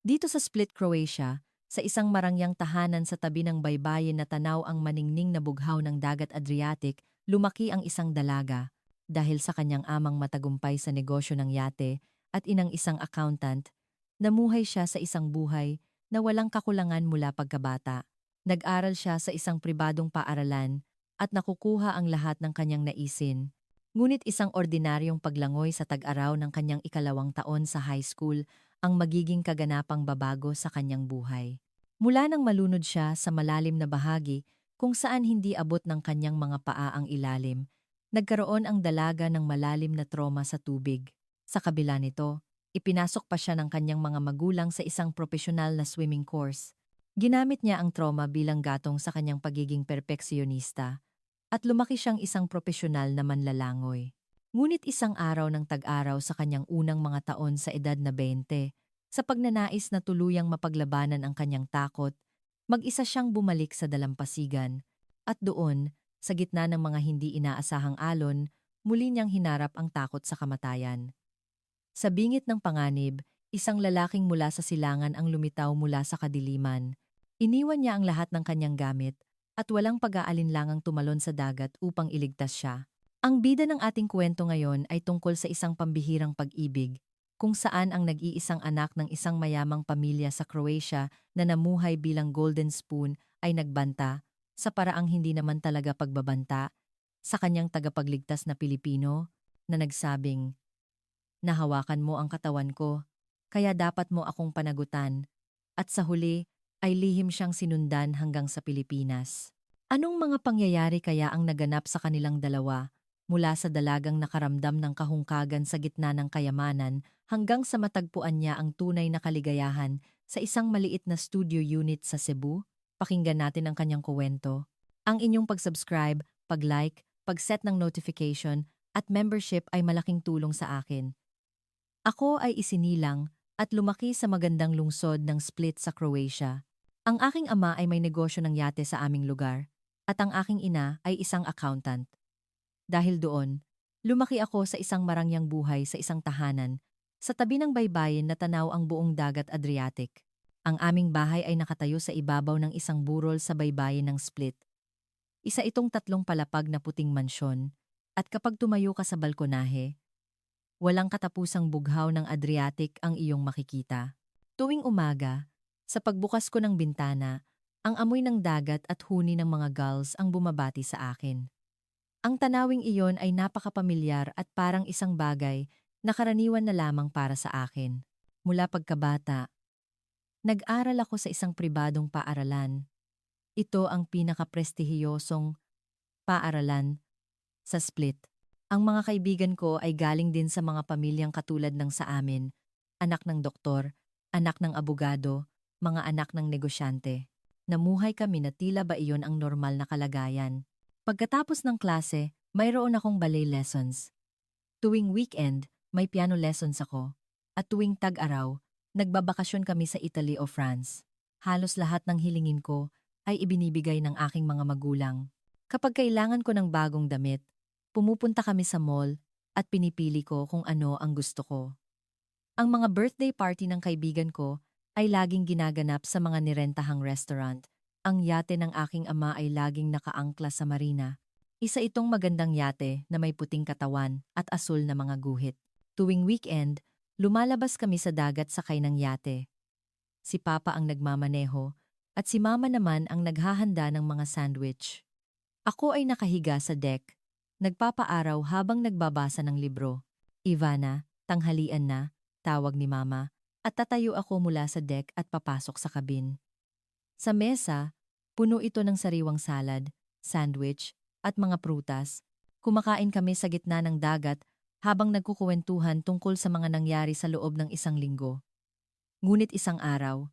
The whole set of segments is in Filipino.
Dito sa Split, Croatia, sa isang marangyang tahanan sa tabi ng baybayin na tanaw ang maningning na bughaw ng dagat Adriatic, lumaki ang isang dalaga. Dahil sa kanyang amang matagumpay sa negosyo ng yate at inang isang accountant, namuhay siya sa isang buhay na walang kakulangan mula pagkabata. Nag-aral siya sa isang pribadong paaralan at nakukuha ang lahat ng kanyang naisin. Ngunit isang ordinaryong paglangoy sa tag-araw ng kanyang ikalawang taon sa high school ang magiging kaganapang babago sa kanyang buhay. Mula nang malunod siya sa malalim na bahagi kung saan hindi abot ng kanyang mga paa ang ilalim, nagkaroon ang dalaga ng malalim na trauma sa tubig. Sa kabila nito, ipinasok pa siya ng kanyang mga magulang sa isang profesional na swimming course. Ginamit niya ang trauma bilang gatong sa kanyang pagiging perpeksyonista at lumaki siyang isang profesional na manlalangoy. Ngunit isang araw ng tag-araw sa kanyang unang mga taon sa edad na 20, sa pagnanais na tuluyang mapaglabanan ang kanyang takot, mag-isa siyang bumalik sa dalampasigan. At doon, sa gitna ng mga hindi inaasahang alon, muli niyang hinarap ang takot sa kamatayan. Sa bingit ng panganib, isang lalaking mula sa silangan ang lumitaw mula sa kadiliman. Iniwan niya ang lahat ng kanyang gamit at walang pag-aalinlangang tumalon sa dagat upang iligtas siya. Ang bida ng ating kwento ngayon ay tungkol sa isang pambihirang pag-ibig, kung saan ang nag-iisang anak ng isang mayamang pamilya sa Croatia na namuhay bilang golden spoon ay nagbanta, sa paraang hindi naman talaga pagbabanta, sa kanyang tagapagligtas na Pilipino na nagsabing, "Nahawakan mo ang katawan ko, kaya dapat mo akong panagutan." At sa huli ay lihim siyang sinundan hanggang sa Pilipinas. Anong mga pangyayari kaya ang naganap sa kanilang dalawa? Mula sa dalagang nakaramdam ng kahungkagan sa gitna ng kayamanan hanggang sa matagpuan niya ang tunay na kaligayahan sa isang maliit na studio unit sa Cebu, pakinggan natin ang kanyang kuwento. Ang inyong pag-subscribe, pag-like, pag-set ng notification at membership ay malaking tulong sa akin. Ako ay isinilang at lumaki sa magandang lungsod ng Split sa Croatia. Ang aking ama ay may negosyo ng yate sa aming lugar at ang aking ina ay isang accountant. Dahil doon, lumaki ako sa isang marangyang buhay sa isang tahanan, sa tabi ng baybayin na tanaw ang buong dagat Adriatic. Ang aming bahay ay nakatayo sa ibabaw ng isang burol sa baybayin ng Split. Isa itong tatlong palapag na puting mansyon, at kapag tumayo ka sa balkonahe, walang katapusang bughaw ng Adriatic ang iyong makikita. Tuwing umaga, sa pagbukas ko ng bintana, ang amoy ng dagat at huni ng mga gulls ang bumabati sa akin. Ang tanawing iyon ay napakapamilyar at parang isang bagay na karaniwan na lamang para sa akin. Mula pagkabata, nag-aral ako sa isang pribadong paaralan. Ito ang pinakaprestihiyosong paaralan sa Split. Ang mga kaibigan ko ay galing din sa mga pamilyang katulad ng sa amin, anak ng doktor, anak ng abogado, mga anak ng negosyante. Namuhay kami na tila ba iyon ang normal na kalagayan. Pagkatapos ng klase, mayroon akong ballet lessons. Tuwing weekend, may piano lessons ako. At tuwing tag-araw, nagbabakasyon kami sa Italy o France. Halos lahat ng hilingin ko ay ibinibigay ng aking mga magulang. Kapag kailangan ko ng bagong damit, pumupunta kami sa mall at pinipili ko kung ano ang gusto ko. Ang mga birthday party ng kaibigan ko ay laging ginaganap sa mga nirentahang restaurant. Ang yate ng aking ama ay laging nakaangkla sa marina. Isa itong magandang yate na may puting katawan at asul na mga guhit. Tuwing weekend, lumalabas kami sa dagat sakay ng yate. Si Papa ang nagmamaneho at si Mama naman ang naghahanda ng mga sandwich. Ako ay nakahiga sa deck, nagpapaaraw habang nagbabasa ng libro. "Ivana, tanghalian na," tawag ni Mama, at tatayo ako mula sa deck at papasok sa kabin. Sa mesa, puno ito ng sariwang salad, sandwich, at mga prutas. Kumakain kami sa gitna ng dagat habang nagkukuwentuhan tungkol sa mga nangyari sa loob ng isang linggo. Ngunit isang araw,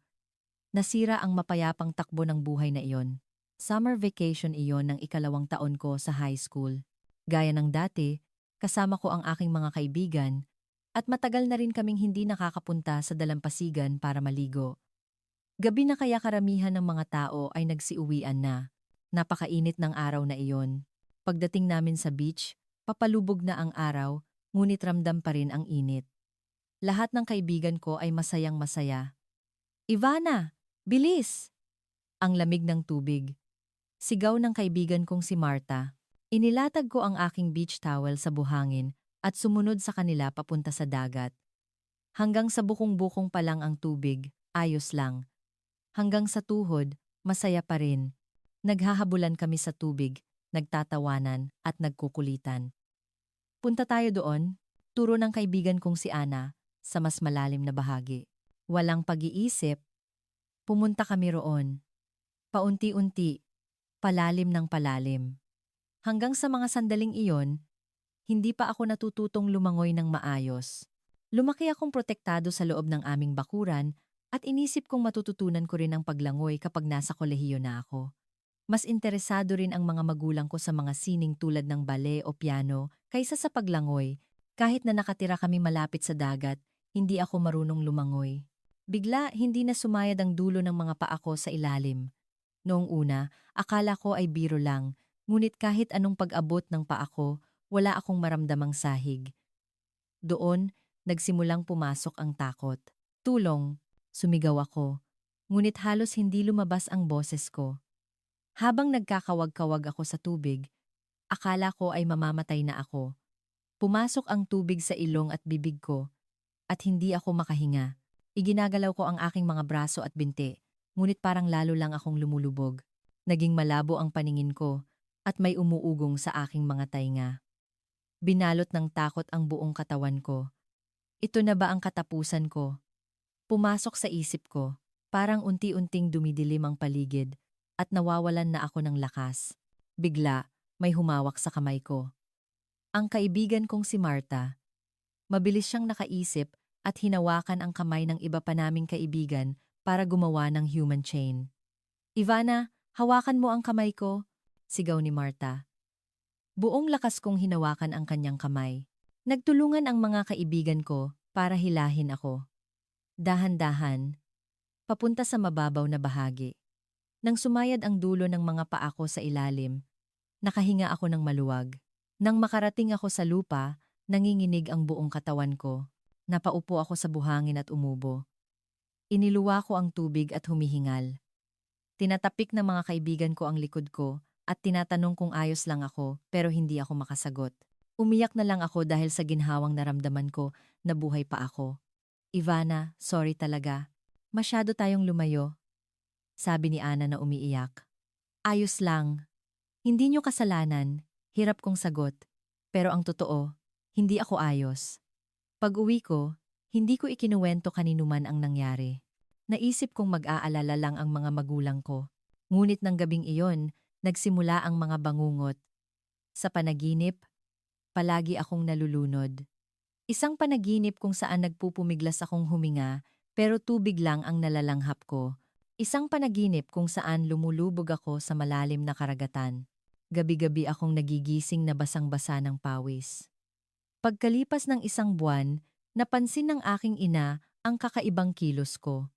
nasira ang mapayapang takbo ng buhay na iyon. Summer vacation iyon ng ikalawang taon ko sa high school. Gaya ng dati, kasama ko ang aking mga kaibigan at matagal na rin kaming hindi nakakapunta sa dalampasigan para maligo. Gabi na kaya karamihan ng mga tao ay nagsiuwian na. Napakainit ng araw na iyon. Pagdating namin sa beach, papalubog na ang araw, ngunit ramdam pa rin ang init. Lahat ng kaibigan ko ay masayang masaya. Ivana, bilis! Ang lamig ng tubig. Sigaw ng kaibigan kong si Marta. Inilatag ko ang aking beach towel sa buhangin at sumunod sa kanila papunta sa dagat. Hanggang sa bukong-bukong pa lang ang tubig, ayos lang. Hanggang sa tuhod, masaya pa rin. Naghahabulan kami sa tubig, nagtatawanan at nagkukulitan. Punta tayo doon, turo ng kaibigan kong si Ana, sa mas malalim na bahagi. Walang pag-iisip, pumunta kami roon. Paunti-unti, palalim ng palalim. Hanggang sa mga sandaling iyon, hindi pa ako natututong lumangoy ng maayos. Lumaki akong protektado sa loob ng aming bakuran at inisip kong matututunan ko rin ang paglangoy kapag nasa kolehiyo na ako. Mas interesado rin ang mga magulang ko sa mga sining tulad ng ballet o piano kaysa sa paglangoy. Kahit na nakatira kami malapit sa dagat, hindi ako marunong lumangoy. Bigla, hindi na sumayad ang dulo ng mga paa ko sa ilalim. Noong una, akala ko ay biro lang, ngunit kahit anong pag-abot ng paa ko, wala akong maramdamang sahig. Doon, nagsimulang pumasok ang takot. Tulong, sumigaw ako. Ngunit halos hindi lumabas ang boses ko. Habang nagkakawag-kawag ako sa tubig, akala ko ay mamamatay na ako. Pumasok ang tubig sa ilong at bibig ko, at hindi ako makahinga. Iginagalaw ko ang aking mga braso at binti, ngunit parang lalo lang akong lumulubog. Naging malabo ang paningin ko, at may umuugong sa aking mga tainga. Binalot ng takot ang buong katawan ko. Ito na ba ang katapusan ko? Pumasok sa isip ko, parang unti-unting dumidilim ang paligid, at nawawalan na ako ng lakas. Bigla, may humawak sa kamay ko. Ang kaibigan kong si Marta. Mabilis siyang nakaisip at hinawakan ang kamay ng iba pa naming kaibigan para gumawa ng human chain. Ivana, hawakan mo ang kamay ko, sigaw ni Marta. Buong lakas kong hinawakan ang kanyang kamay. Nagtulungan ang mga kaibigan ko para hilahin ako. Dahan-dahan, papunta sa mababaw na bahagi. Nang sumayad ang dulo ng mga paa ko sa ilalim, nakahinga ako ng maluwag. Nang makarating ako sa lupa, nanginginig ang buong katawan ko. Napaupo ako sa buhangin at umubo. Iniluwa ko ang tubig at humihingal. Tinatapik ng mga kaibigan ko ang likod ko at tinatanong kung ayos lang ako pero hindi ako makasagot. Umiyak na lang ako dahil sa ginhawang naramdaman ko na buhay pa ako. Ivana, sorry talaga. Masyado tayong lumayo, sabi ni Ana na umiiyak. Ayos lang. Hindi niyo kasalanan, hirap kong sagot. Pero ang totoo, hindi ako ayos. Pag-uwi ko, hindi ko ikinuwento kaninuman ang nangyari. Naisip kong mag-aalala lang ang mga magulang ko. Ngunit ng gabing iyon, nagsimula ang mga bangungot. Sa panaginip, palagi akong nalulunod. Isang panaginip kung saan nagpupumiglas akong huminga, pero tubig lang ang nalalanghap ko. Isang panaginip kung saan lumulubog ako sa malalim na karagatan. Gabi-gabi akong nagigising na basang-basa ng pawis. Pagkalipas ng isang buwan, napansin ng aking ina ang kakaibang kilos ko.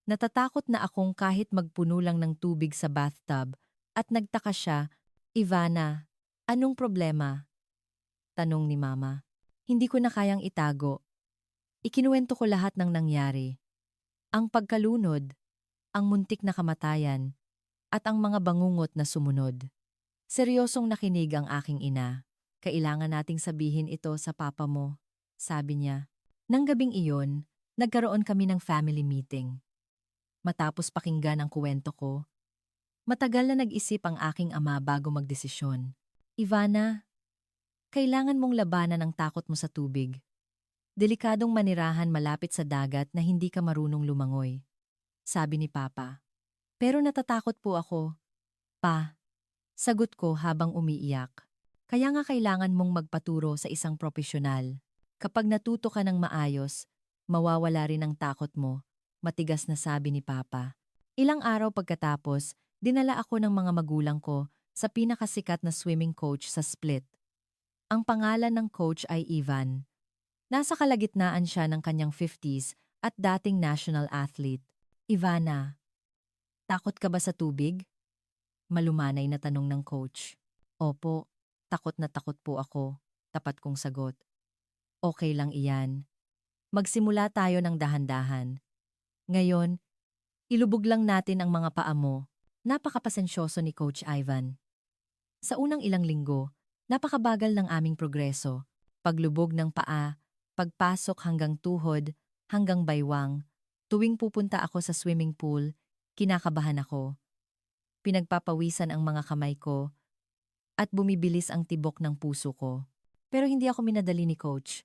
Natatakot na akong kahit magpuno lang ng tubig sa bathtub at nagtaka siya, Ivana, anong problema? Tanong ni Mama. Hindi ko na kayang itago. Ikinuwento ko lahat ng nangyari. Ang pagkalunod, ang muntik na kamatayan, at ang mga bangungot na sumunod. Seryosong nakinig ang aking ina. Kailangan nating sabihin ito sa papa mo, sabi niya. Nang gabing iyon, nagkaroon kami ng family meeting. Matapos pakinggan ang kuwento ko, matagal na nag-isip ang aking ama bago magdesisyon. Ivana, kailangan mong labanan ang takot mo sa tubig. Delikadong manirahan malapit sa dagat na hindi ka marunong lumangoy, sabi ni Papa. Pero natatakot po ako. Pa, sagot ko habang umiiyak. Kaya nga kailangan mong magpaturo sa isang propesyonal. Kapag natuto ka ng maayos, mawawala rin ang takot mo, matigas na sabi ni Papa. Ilang araw pagkatapos, dinala ako ng mga magulang ko sa pinakasikat na swimming coach sa Split. Ang pangalan ng coach ay Ivan. Nasa kalagitnaan siya ng kanyang 50s at dating national athlete. Ivana, takot ka ba sa tubig? Malumanay na tanong ng coach. Opo, takot na takot po ako, tapat kong sagot. Okay lang iyan. Magsimula tayo ng dahan-dahan. Ngayon, Ilubog lang natin ang mga paa mo. Napakapasensyoso ni Coach Ivan. Sa unang ilang linggo, napakabagal ng aming progreso. Paglubog ng paa, pagpasok hanggang tuhod, hanggang baywang. Tuwing pupunta ako sa swimming pool, kinakabahan ako. Pinagpapawisan ang mga kamay ko at bumibilis ang tibok ng puso ko. Pero hindi ako minadali ni Coach.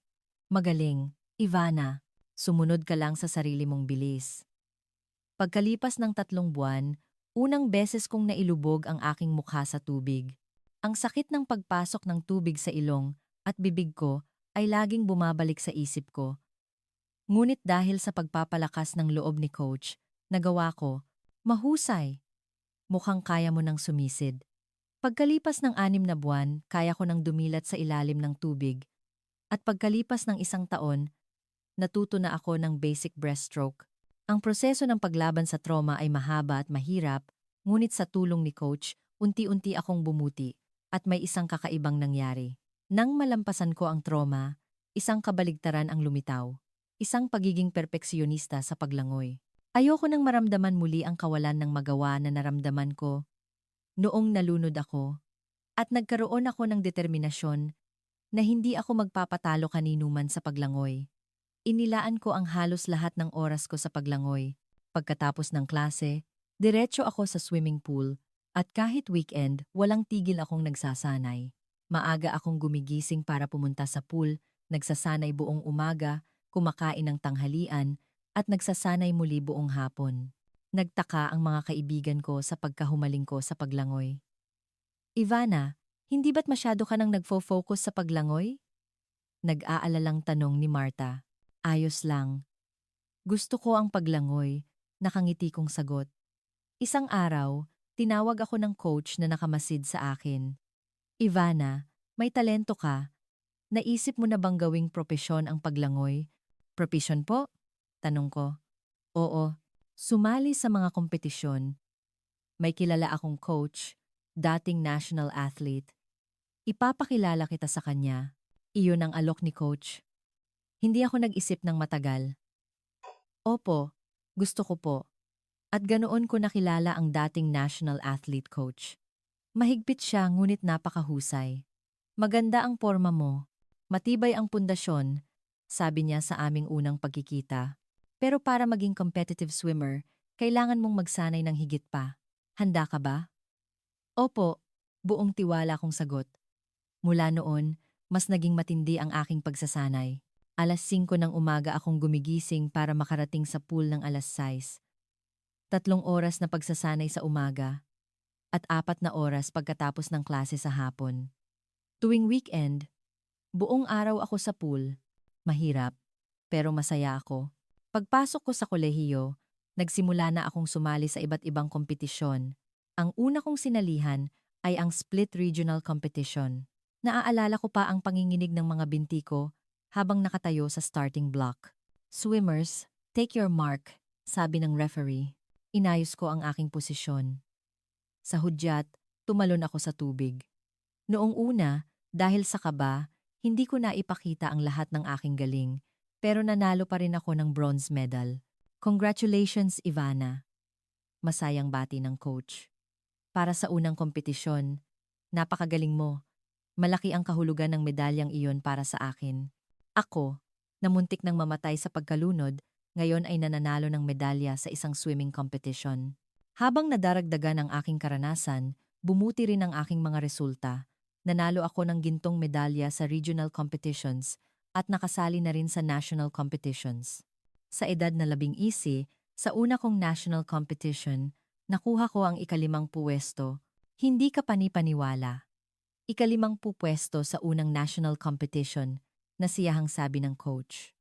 Magaling, Ivana. Sumunod ka lang sa sarili mong bilis. Pagkalipas ng 3 buwan, unang beses kong nailubog ang aking mukha sa tubig. Ang sakit ng pagpasok ng tubig sa ilong at bibig ko ay laging bumabalik sa isip ko. Ngunit dahil sa pagpapalakas ng loob ni Coach, nagawa ko, mahusay. Mukhang kaya mo nang sumisid. Pagkalipas ng 6 na buwan, kaya ko nang dumilat sa ilalim ng tubig. At pagkalipas ng 1 taon, natuto na ako ng basic breaststroke. Ang proseso ng paglaban sa trauma ay mahaba at mahirap, ngunit sa tulong ni Coach, unti-unti akong bumuti at may isang kakaibang nangyari. Nang malampasan ko ang trauma, isang kabaligtaran ang lumitaw. Isang pagiging perpeksyonista sa paglangoy. Ayoko nang maramdaman muli ang kawalan ng magawa na naramdaman ko noong nalunod ako. At nagkaroon ako ng determinasyon na hindi ako magpapatalo kaninuman sa paglangoy. Inilaan ko ang halos lahat ng oras ko sa paglangoy. Pagkatapos ng klase, diretso ako sa swimming pool at kahit weekend, walang tigil akong nagsasanay. Maaga akong gumigising para pumunta sa pool, nagsasanay buong umaga, kumakain ng tanghalian, at nagsasanay muli buong hapon. Nagtaka ang mga kaibigan ko sa pagkahumaling ko sa paglangoy. Ivana, hindi ba't masyado ka nang nagfo-focus sa paglangoy? Nag-aalalang tanong ni Marta. Ayos lang. Gusto ko ang paglangoy, nakangiti kong sagot. Isang araw, tinawag ako ng coach na nakamasid sa akin. Ivana, may talento ka. Naisip mo na bang gawing propesyon ang paglangoy? Propesyon po? Tanong ko. Oo, sumali sa mga kompetisyon. May kilala akong coach, dating national athlete. Ipapakilala kita sa kanya. Iyon ang alok ni coach. Hindi ako nag-isip ng matagal. Opo, gusto ko po. At ganoon ko nakilala ang dating national athlete coach. Mahigpit siya ngunit napakahusay. Maganda ang porma mo. Matibay ang pundasyon, sabi niya sa aming unang pagkikita. Pero para maging competitive swimmer, kailangan mong magsanay ng higit pa. Handa ka ba? Opo, buong tiwala kong sagot. Mula noon, mas naging matindi ang aking pagsasanay. 5:00 ng umaga akong gumigising para makarating sa pool ng 6:00. 3 oras na pagsasanay sa umaga at 4 na oras pagkatapos ng klase sa hapon. Tuwing weekend, buong araw ako sa pool. Mahirap, pero masaya ako. Pagpasok ko sa kolehiyo, nagsimula na akong sumali sa iba't ibang kompetisyon. Ang una kong sinalihan ay ang split regional competition. Naaalala ko pa ang panginginig ng mga binti ko habang nakatayo sa starting block. Swimmers, take your mark, sabi ng referee. Inayos ko ang aking posisyon. Sa hudyat, tumalon ako sa tubig. Noong una, dahil sa kaba, hindi ko naipakita ang lahat ng aking galing, pero nanalo pa rin ako ng bronze medal. Congratulations, Ivana. Masayang bati ng coach. Para sa unang kompetisyon, napakagaling mo. Malaki ang kahulugan ng medalyang iyon para sa akin. Ako, na muntik nang mamatay sa pagkalunod, ngayon ay nananalo ng medalya sa isang swimming competition. Habang nadaragdagan ang aking karanasan, bumuti rin ang aking mga resulta. Nanalo ako ng gintong medalya sa regional competitions at nakasali na rin sa national competitions. Sa edad na 11, sa una kong national competition, nakuha ko ang ika-5 puwesto. Hindi ka panipaniwala. Ika-5 puwesto sa unang national competition, nasiyahang sabi ng coach.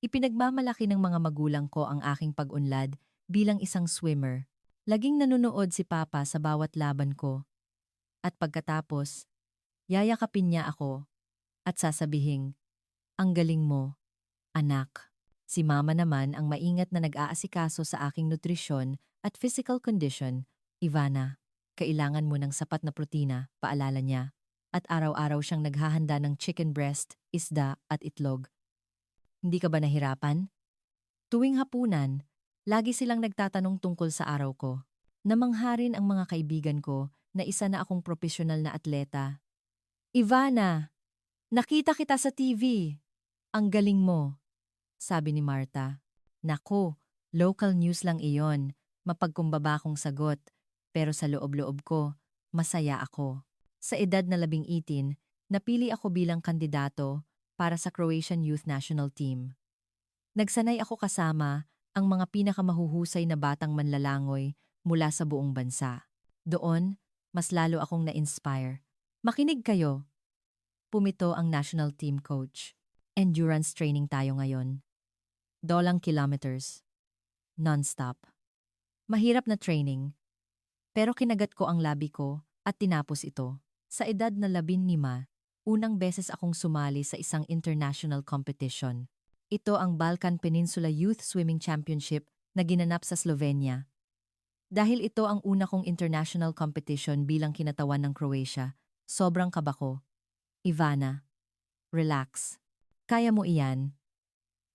Ipinagmamalaki ng mga magulang ko ang aking pag-unlad bilang isang swimmer. Laging nanonood si Papa sa bawat laban ko. At pagkatapos, yayakapin niya ako at sasabihing, "Ang galing mo, anak." Si Mama naman ang maingat na nag-aasikaso sa aking nutrisyon at physical condition. Ivana, kailangan mo ng sapat na protina, paalala niya. At araw-araw siyang naghahanda ng chicken breast, isda at itlog. Hindi ka ba nahirapan? Tuwing hapunan, Lagi silang nagtatanong tungkol sa araw ko. Namangha rin ang mga kaibigan ko na isa na akong profesional na atleta. Ivana, nakita kita sa TV. Ang galing mo, sabi ni Marta. Naku, local news lang iyon. Mapagkumbaba akong sagot. Pero sa loob-loob ko, masaya ako. Sa edad na 18, napili ako bilang kandidato para sa Croatian Youth National Team. Nagsanay ako kasama ang mga pinakamahuhusay na batang manlalangoy mula sa buong bansa. Doon, mas lalo akong na-inspire. Makinig kayo. Pumito ang national team coach. Endurance training tayo ngayon. Dolang kilometers. Non-stop. Mahirap na training. Pero kinagat ko ang labi ko at tinapos ito. Sa edad na 15, unang beses akong sumali sa isang international competition. Ito ang Balkan Peninsula Youth Swimming Championship na ginanap sa Slovenia. Dahil ito ang una kong international competition bilang kinatawan ng Croatia, sobrang kaba ko. Ivana, relax. Kaya mo iyan.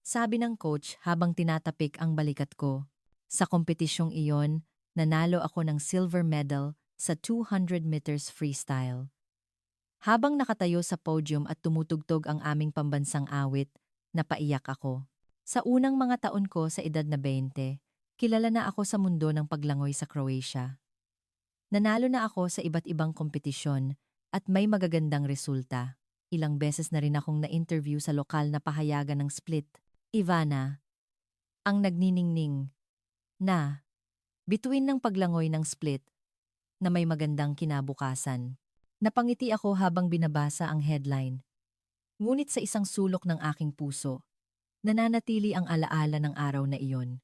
Sabi ng coach habang tinatapik ang balikat ko. Sa kompetisyong iyon, nanalo ako ng silver medal sa 200 meters freestyle. Habang nakatayo sa podium at tumutugtog ang aming pambansang awit, napaiyak ako. Sa unang mga taon ko sa edad na 20, kilala na ako sa mundo ng paglangoy sa Croatia. Nanalo na ako sa iba't ibang kompetisyon at may magagandang resulta. Ilang beses na rin akong na-interview sa lokal na pahayagan ng Split. Ivana, ang nagniningning na bituin ng paglangoy ng Split na may magandang kinabukasan. Napangiti ako habang binabasa ang headline. Ngunit sa isang sulok ng aking puso, nananatili ang alaala ng araw na iyon.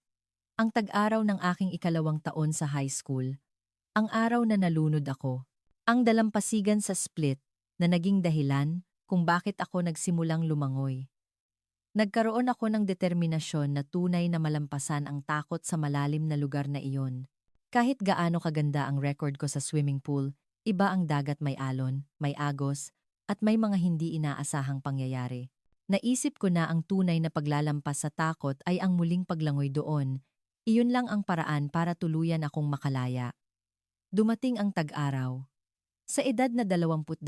Ang tag-araw ng aking 2 taon sa high school, ang araw na nalunod ako, ang dalampasigan sa Split na naging dahilan kung bakit ako nagsimulang lumangoy. Nagkaroon ako ng determinasyon na tunay na malampasan ang takot sa malalim na lugar na iyon. Kahit gaano kaganda ang record ko sa swimming pool, iba ang dagat, may alon, may agos, at may mga hindi inaasahang pangyayari. Naisip ko na ang tunay na paglalampas sa takot ay ang muling paglangoy doon. Iyon lang ang paraan para tuluyan akong makalaya. Dumating ang tag-araw. Sa edad na 22,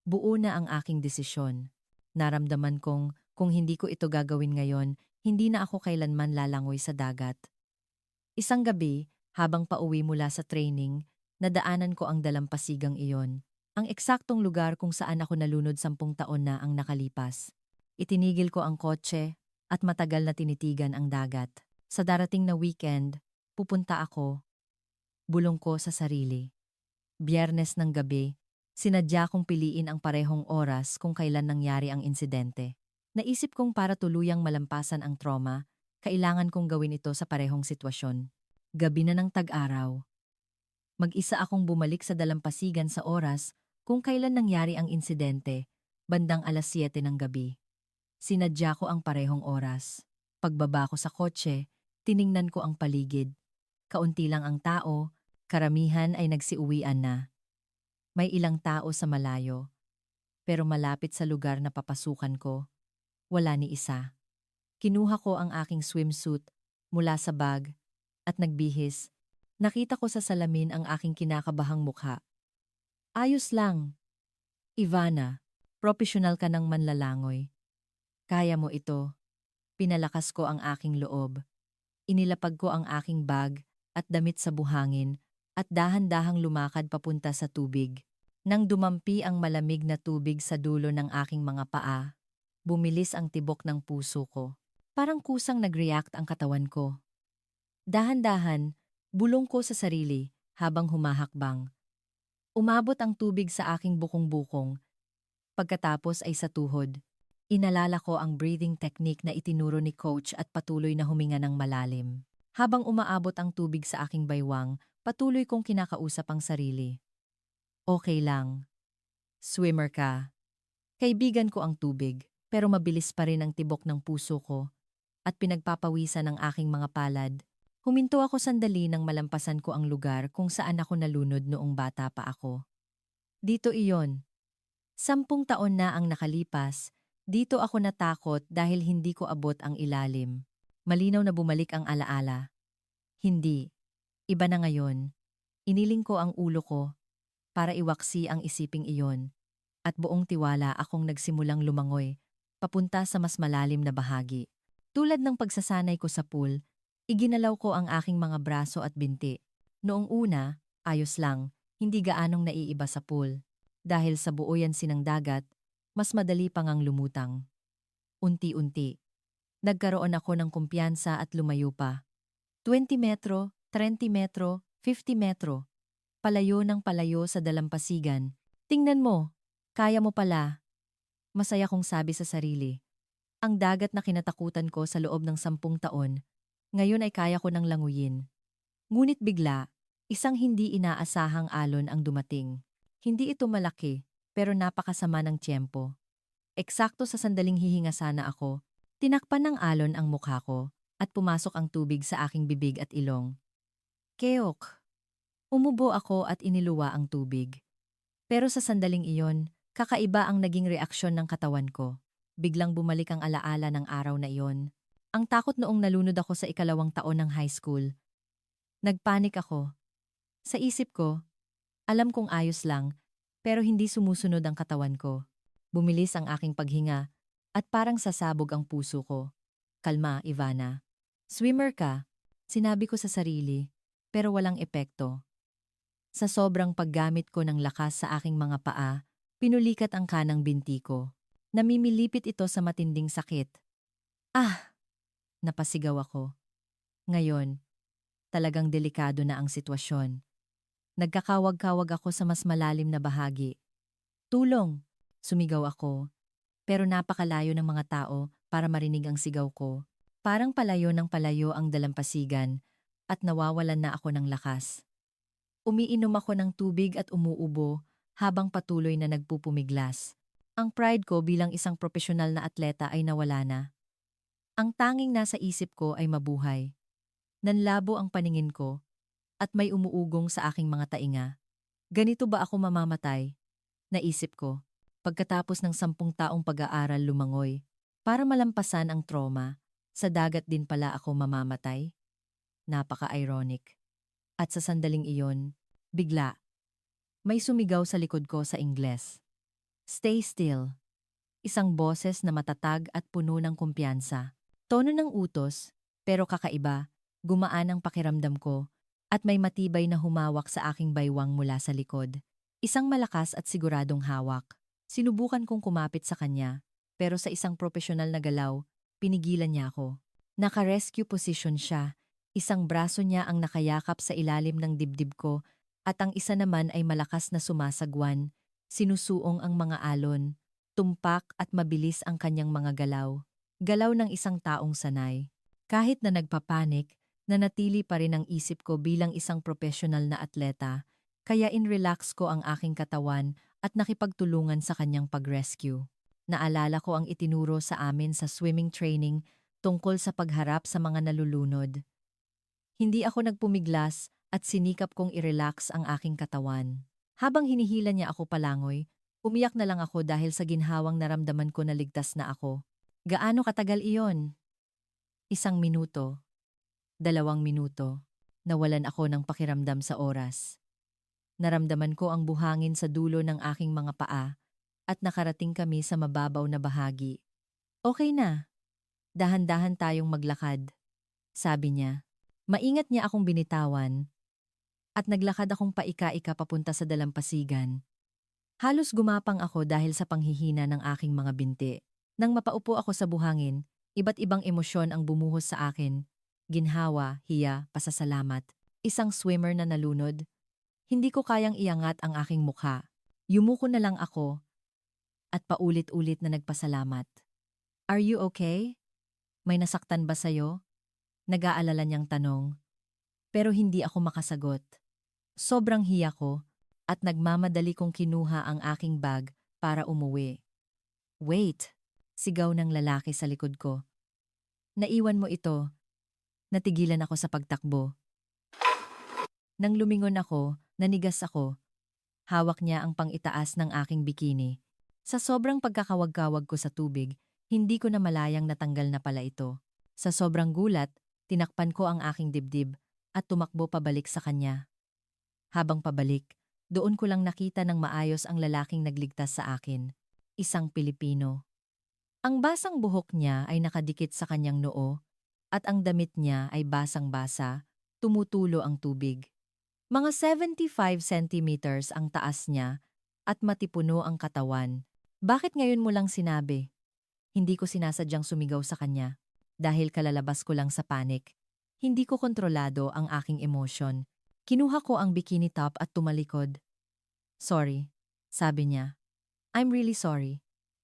buo na ang aking desisyon. Naramdaman kong kung hindi ko ito gagawin ngayon, hindi na ako kailanman lalangoy sa dagat. Isang gabi, habang pauwi mula sa training, nadaanan ko ang dalampasigang iyon. Ang eksaktong lugar kung saan ako nalunod 10 taon na ang nakalipas. Itinigil ko ang kotse at matagal na tinitigan ang dagat. Sa darating na weekend, pupunta ako. Bulong ko sa sarili. Biyernes ng gabi, sinadya kong piliin ang parehong oras kung kailan nangyari ang insidente. Naisip kong para tuluyang malampasan ang trauma, kailangan kong gawin ito sa parehong sitwasyon. Gabi na ng tag-araw. Mag-isa akong bumalik sa dalampasigan sa oras kung kailan nangyari ang insidente, bandang 7:00 ng gabi. Sinadya ko ang parehong oras. Pagbaba ko sa kotse, tiningnan ko ang paligid. Kaunti lang ang tao, karamihan ay nagsiuwian na. May ilang tao sa malayo, pero malapit sa lugar na papasukan ko, wala ni isa. Kinuha ko ang aking swimsuit mula sa bag at nagbihis. Nakita ko sa salamin ang aking kinakabahang mukha. Ayos lang. Ivana, profesional ka ng manlalangoy. Kaya mo ito. Pinalakas ko ang aking loob. Inilapag ko ang aking bag at damit sa buhangin at dahan-dahang lumakad papunta sa tubig. Nang dumampi ang malamig na tubig sa dulo ng aking mga paa, bumilis ang tibok ng puso ko. Parang kusang nag-react ang katawan ko. Dahan-dahan, bulong ko sa sarili habang humahakbang. Umabot ang tubig sa aking bukong-bukong. Pagkatapos ay sa tuhod. Inalala ko ang breathing technique na itinuro ni coach at patuloy na huminga ng malalim. Habang umaabot ang tubig sa aking baywang, patuloy kong kinakausap ang sarili. Okay lang. Swimmer ka. Kaibigan ko ang tubig, pero mabilis pa rin ang tibok ng puso ko at pinagpapawisan ng aking mga palad. Huminto ako sandali nang malampasan ko ang lugar kung saan ako nalunod noong bata pa ako. Dito iyon. 10 taon na ang nakalipas, dito ako natakot dahil hindi ko abot ang ilalim. Malinaw na bumalik ang alaala. Hindi. Iba na ngayon. Iniling ko ang ulo ko para iwaksi ang isiping iyon. At buong tiwala akong nagsimulang lumangoy, papunta sa mas malalim na bahagi. Tulad ng pagsasanay ko sa pool, iginalaw ko ang aking mga braso at binti. Noong una, ayos lang, hindi gaanong naiiba sa pool. Dahil sa buoyancy ng dagat, mas madali pang ang lumutang. Unti-unti, nagkaroon ako ng kumpiyansa at lumayo pa. 20 metro, 30 metro, 50 metro. Palayo ng palayo sa dalampasigan. Tingnan mo, kaya mo pala. Masaya kong sabi sa sarili. Ang dagat na kinatakutan ko sa loob ng 10 taon, ngayon ay kaya ko nang languyin. Ngunit bigla, isang hindi inaasahang alon ang dumating. Hindi ito malaki, pero napakasama ng tiyempo. Eksakto sa sandaling hihinga sana ako, tinakpan ng alon ang mukha ko at pumasok ang tubig sa aking bibig at ilong. Keok! Umubo ako at iniluwa ang tubig. Pero sa sandaling iyon, kakaiba ang naging reaksyon ng katawan ko. Biglang bumalik ang alaala ng araw na iyon. Ang takot noong nalunod ako sa 2nd taon ng high school. Nagpanik ako. Sa isip ko, alam kong ayos lang, pero hindi sumusunod ang katawan ko. Bumilis ang aking paghinga at parang sasabog ang puso ko. Kalma, Ivana. Swimmer ka, sinabi ko sa sarili, pero walang epekto. Sa sobrang paggamit ko ng lakas sa aking mga paa, pinulikat ang kanang binti ko. Namimilipit ito sa matinding sakit. Ah! Napasigaw ako. Ngayon, talagang delikado na ang sitwasyon. Nagkakawag-kawag ako sa mas malalim na bahagi. Tulong! Sumigaw ako. Pero napakalayo ng mga tao para marinig ang sigaw ko. Parang palayo ng palayo ang dalampasigan at nawawalan na ako ng lakas. Umiinom ako ng tubig at umuubo habang patuloy na nagpupumiglas. Ang pride ko bilang isang profesional na atleta ay nawala na. Ang tanging nasa isip ko ay mabuhay. Nanlabo ang paningin ko at may umuugong sa aking mga tainga. Ganito ba ako mamamatay? Naisip ko, pagkatapos ng 10 taong pag-aaral lumangoy, para malampasan ang trauma, sa dagat din pala ako mamamatay? Napaka-ironic. At sa sandaling iyon, bigla, may sumigaw sa likod ko sa Ingles. Stay still. Isang boses na matatag at puno ng kumpiyansa. Tono ng utos, pero kakaiba, gumaan ang pakiramdam ko, at may matibay na humawak sa aking baywang mula sa likod. Isang malakas at siguradong hawak. Sinubukan kong kumapit sa kanya, pero sa isang profesional na galaw, pinigilan niya ako. Naka-rescue position siya. Isang braso niya ang nakayakap sa ilalim ng dibdib ko at ang isa naman ay malakas na sumasagwan. Sinusuong ang mga alon. Tumpak at mabilis ang kanyang mga galaw. Galaw ng isang taong sanay. Kahit na nagpapanik, nanatili pa rin ang isip ko bilang isang profesional na atleta, kaya in-relax ko ang aking katawan at nakipagtulungan sa kanyang pag-rescue. Naalala ko ang itinuro sa amin sa swimming training tungkol sa pagharap sa mga nalulunod. Hindi ako nagpumiglas at sinikap kong i-relax ang aking katawan. Habang hinihila niya ako palangoy, umiyak na lang ako dahil sa ginhawang naramdaman ko na ligtas na ako. Gaano katagal iyon? 1 minuto, 2 minuto. Nawalan ako ng pakiramdam sa oras. Naramdaman ko ang buhangin sa dulo ng aking mga paa at nakarating kami sa mababaw na bahagi. Okay na. Dahan-dahan tayong maglakad, sabi niya. Maingat niya akong binitawan at naglakad akong paika-ika papunta sa dalampasigan. Halos gumapang ako dahil sa panghihina ng aking mga binti. Nang mapaupo ako sa buhangin, iba't ibang emosyon ang bumuhos sa akin. Ginhawa, hiya, pasasalamat. Isang swimmer na nalunod. Hindi ko kayang iangat ang aking mukha. Yumuko na lang ako at paulit-ulit na nagpasalamat. Are you okay? May nasaktan ba sa'yo? Nag-aalala niyang tanong. Pero hindi ako makasagot. Sobrang hiya ko at nagmamadali kong kinuha ang aking bag para umuwi. Wait! Sigaw ng lalaki sa likod ko. Naiwan mo ito. Natigilan ako sa pagtakbo. Nang lumingon ako, nanigas ako. Hawak niya ang pang-itaas ng aking bikini. Sa sobrang pagkakawag-kawag ko sa tubig, hindi ko na malayang natanggal na pala ito. Sa sobrang gulat, tinakpan ko ang aking dibdib at tumakbo pabalik sa kanya. Habang pabalik, doon ko lang nakita ng maayos ang lalaking nagligtas sa akin. Isang Pilipino. Ang basang buhok niya ay nakadikit sa kanyang noo at ang damit niya ay basang-basa, tumutulo ang tubig. Mga 75 centimeters ang taas niya at matipuno ang katawan. Bakit ngayon mo lang sinabi? Hindi ko sinasadyang sumigaw sa kanya dahil kalalabas ko lang sa panic. Hindi ko kontrolado ang aking emosyon. Kinuha ko ang bikini top at tumalikod. Sorry, sabi niya. I'm really sorry.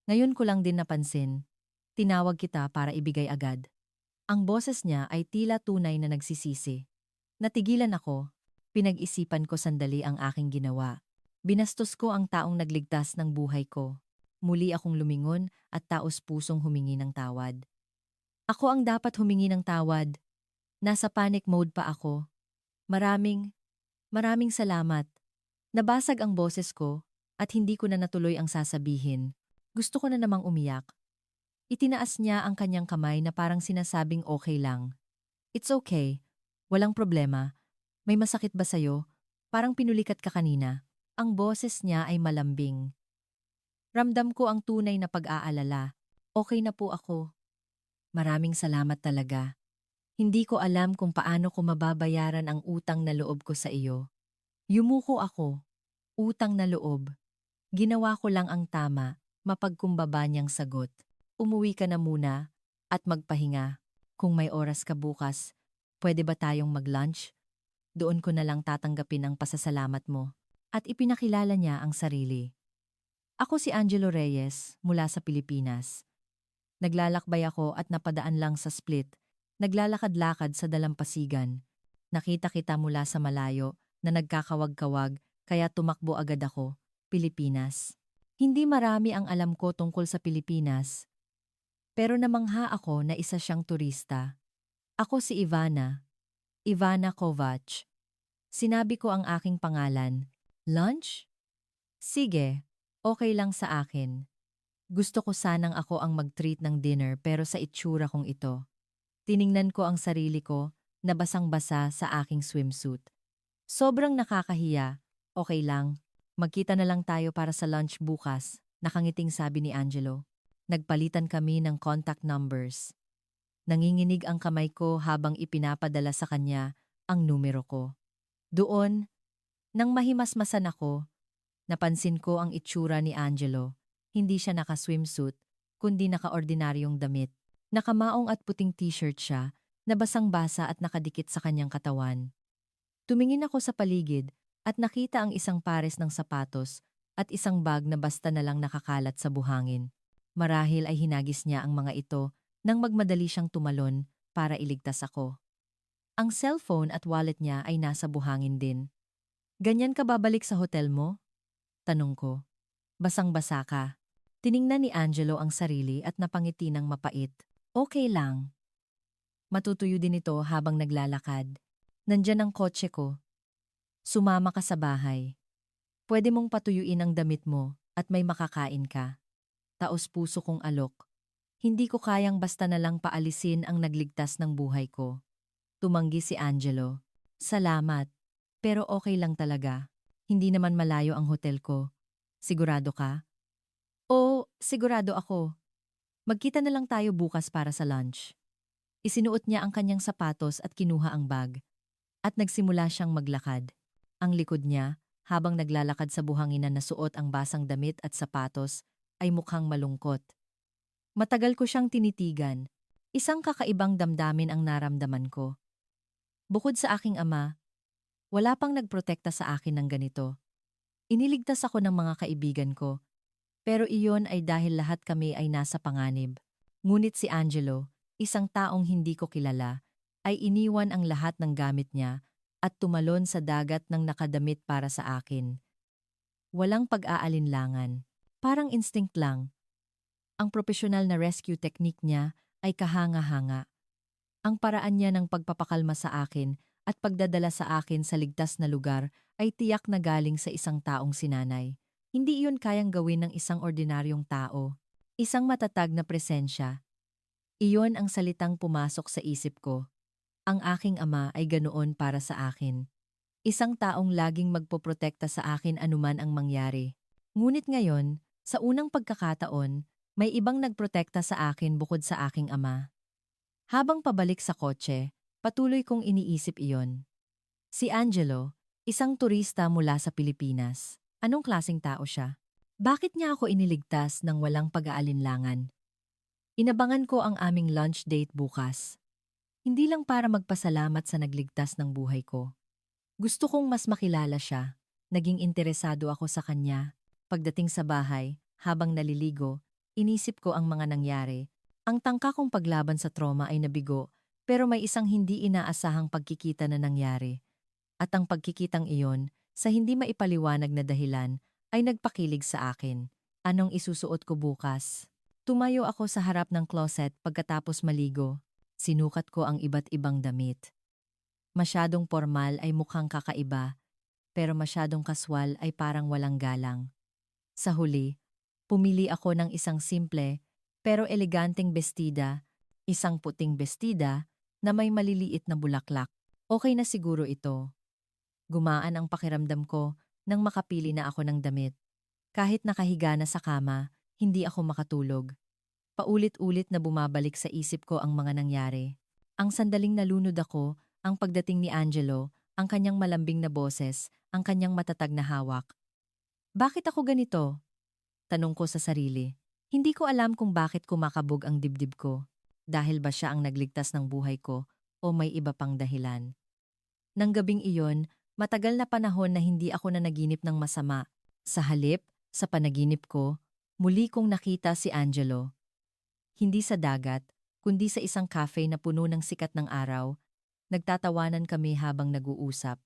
Ngayon ko lang din napansin. Tinawag kita para ibigay agad. Ang boses niya ay tila tunay na nagsisisi. Natigilan ako. Pinag-isipan ko sandali ang aking ginawa. Binastos ko ang taong nagligtas ng buhay ko. Muli akong lumingon at taos-pusong humingi ng tawad. Ako ang dapat humingi ng tawad. Nasa panic mode pa ako. Maraming salamat. Nabasag ang boses ko at hindi ko na natuloy ang sasabihin. Gusto ko na namang umiyak. Itinaas niya ang kanyang kamay na parang sinasabing okay lang. It's okay. Walang problema. May masakit ba sa'yo? Parang pinulikat ka kanina. Ang boses niya ay malambing. Ramdam ko ang tunay na pag-aalala. Okay na po ako. Maraming salamat talaga. Hindi ko alam kung paano ko mababayaran ang utang na loob ko sa iyo. Yumuko ako. Utang na loob. Ginawa ko lang ang tama, mapagkumbaba niyang sagot. Umuwi ka na muna at magpahinga. Kung may oras ka bukas, pwede ba tayong mag-lunch? Doon ko na lang tatanggapin ang pasasalamat mo. At ipinakilala niya ang sarili. Ako si Angelo Reyes, mula sa Pilipinas. Naglalakbay ako at napadaan lang sa Split. Naglalakad-lakad sa dalampasigan. Nakita kita mula sa malayo na nagkakawag-kawag kaya tumakbo agad ako, Pilipinas. Hindi marami ang alam ko tungkol sa Pilipinas. Pero namangha ako na isa siyang turista. Ako si Ivana Kovac. Sinabi ko ang aking pangalan. Lunch? Sige, okay lang sa akin. Gusto ko sanang ako ang mag-treat ng dinner pero sa itsura kong ito. Tiningnan ko ang sarili ko na basang-basa sa aking swimsuit. Sobrang nakakahiya. Okay lang. Magkita na lang tayo para sa lunch bukas, nakangiting sabi ni Angelo. Nagpalitan kami ng contact numbers. Nanginginig ang kamay ko habang ipinapadala sa kanya ang numero ko. Doon, nang mahimasmasan ako, napansin ko ang itsura ni Angelo. Hindi siya naka-swimsuit, kundi naka-ordinaryong damit. Nakamaong at puting t-shirt siya, na basang-basa at nakadikit sa kanyang katawan. Tumingin ako sa paligid at nakita ang isang pares ng sapatos at isang bag na basta na lang nakakalat sa buhangin. Marahil ay hinagis niya ang mga ito nang magmadali siyang tumalon para iligtas ako. Ang cellphone at wallet niya ay nasa buhangin din. Ganyan ka babalik sa hotel mo? Tanong ko. Basang-basa ka. Tiningnan ni Angelo ang sarili at napangiti ng mapait. Okay lang. Matutuyo din ito habang naglalakad. Nandyan ang kotse ko. Sumama ka sa bahay. Pwede mong patuyuin ang damit mo at may makakain ka. Taos puso kong alok. Hindi ko kayang basta na lang paalisin ang nagligtas ng buhay ko. Tumanggi si Angelo. Salamat. Pero okay lang talaga. Hindi naman malayo ang hotel ko. Sigurado ka? Oo, sigurado ako. Magkita na lang tayo bukas para sa lunch. Isinuot niya ang kanyang sapatos at kinuha ang bag. At nagsimula siyang maglakad. Ang likod niya, habang naglalakad sa buhanginan na suot ang basang damit at sapatos, ay mukhang malungkot. Matagal ko siyang tinitigan. Isang kakaibang damdamin ang naramdaman ko. Bukod sa aking ama, wala pang nagprotekta sa akin ng ganito. Iniligtas ako ng mga kaibigan ko. Pero iyon ay dahil lahat kami ay nasa panganib. Ngunit si Angelo, isang taong hindi ko kilala, ay iniwan ang lahat ng gamit niya at tumalon sa dagat ng nakadamit para sa akin. Walang pag-aalinlangan. Parang instinct lang. Ang profesional na rescue technique niya ay kahanga-hanga. Ang paraan niya ng pagpapakalma sa akin at pagdadala sa akin sa ligtas na lugar ay tiyak na galing sa isang taong sinanay. Hindi iyon kayang gawin ng isang ordinaryong tao. Isang matatag na presensya. Iyon ang salitang pumasok sa isip ko. Ang aking ama ay ganoon para sa akin. Isang taong laging magpoprotekta sa akin anuman ang mangyari. Ngunit ngayon, sa unang pagkakataon, may ibang nagprotekta sa akin bukod sa aking ama. Habang pabalik sa kotse, patuloy kong iniisip iyon. Si Angelo, isang turista mula sa Pilipinas. Anong klaseng tao siya? Bakit niya ako iniligtas ng walang pag-aalinlangan? Inabangan ko ang aming lunch date bukas. Hindi lang para magpasalamat sa nagligtas ng buhay ko. Gusto kong mas makilala siya. Naging interesado ako sa kanya. Pagdating sa bahay, habang naliligo, inisip ko ang mga nangyari. Ang tangka kong paglaban sa trauma ay nabigo, pero may isang hindi inaasahang pagkikita na nangyari. At ang pagkikitang iyon, sa hindi maipaliwanag na dahilan, ay nagpakilig sa akin. Anong isusuot ko bukas? Tumayo ako sa harap ng closet pagkatapos maligo. Sinukat ko ang iba't ibang damit. Masyadong formal ay mukhang kakaiba, pero masyadong kaswal ay parang walang galang. Sa huli, pumili ako ng isang simple pero eleganteng bestida, isang puting bestida na may maliliit na bulaklak. Okay na siguro ito. Gumaan ang pakiramdam ko nang makapili na ako ng damit. Kahit nakahiga na sa kama, hindi ako makatulog. Paulit-ulit na bumabalik sa isip ko ang mga nangyari. Ang sandaling nalunod ako, ang pagdating ni Angelo, ang kanyang malambing na boses, ang kanyang matatag na hawak. Bakit ako ganito? Tanong ko sa sarili. Hindi ko alam kung bakit kumakabog ang dibdib ko. Dahil ba siya ang nagligtas ng buhay ko o may iba pang dahilan? Nang gabing iyon, matagal na panahon na hindi ako nanaginip ng masama. Sa halip, sa panaginip ko, muli kong nakita si Angelo. Hindi sa dagat, kundi sa isang cafe na puno ng sikat ng araw. Nagtatawanan kami habang nag-uusap.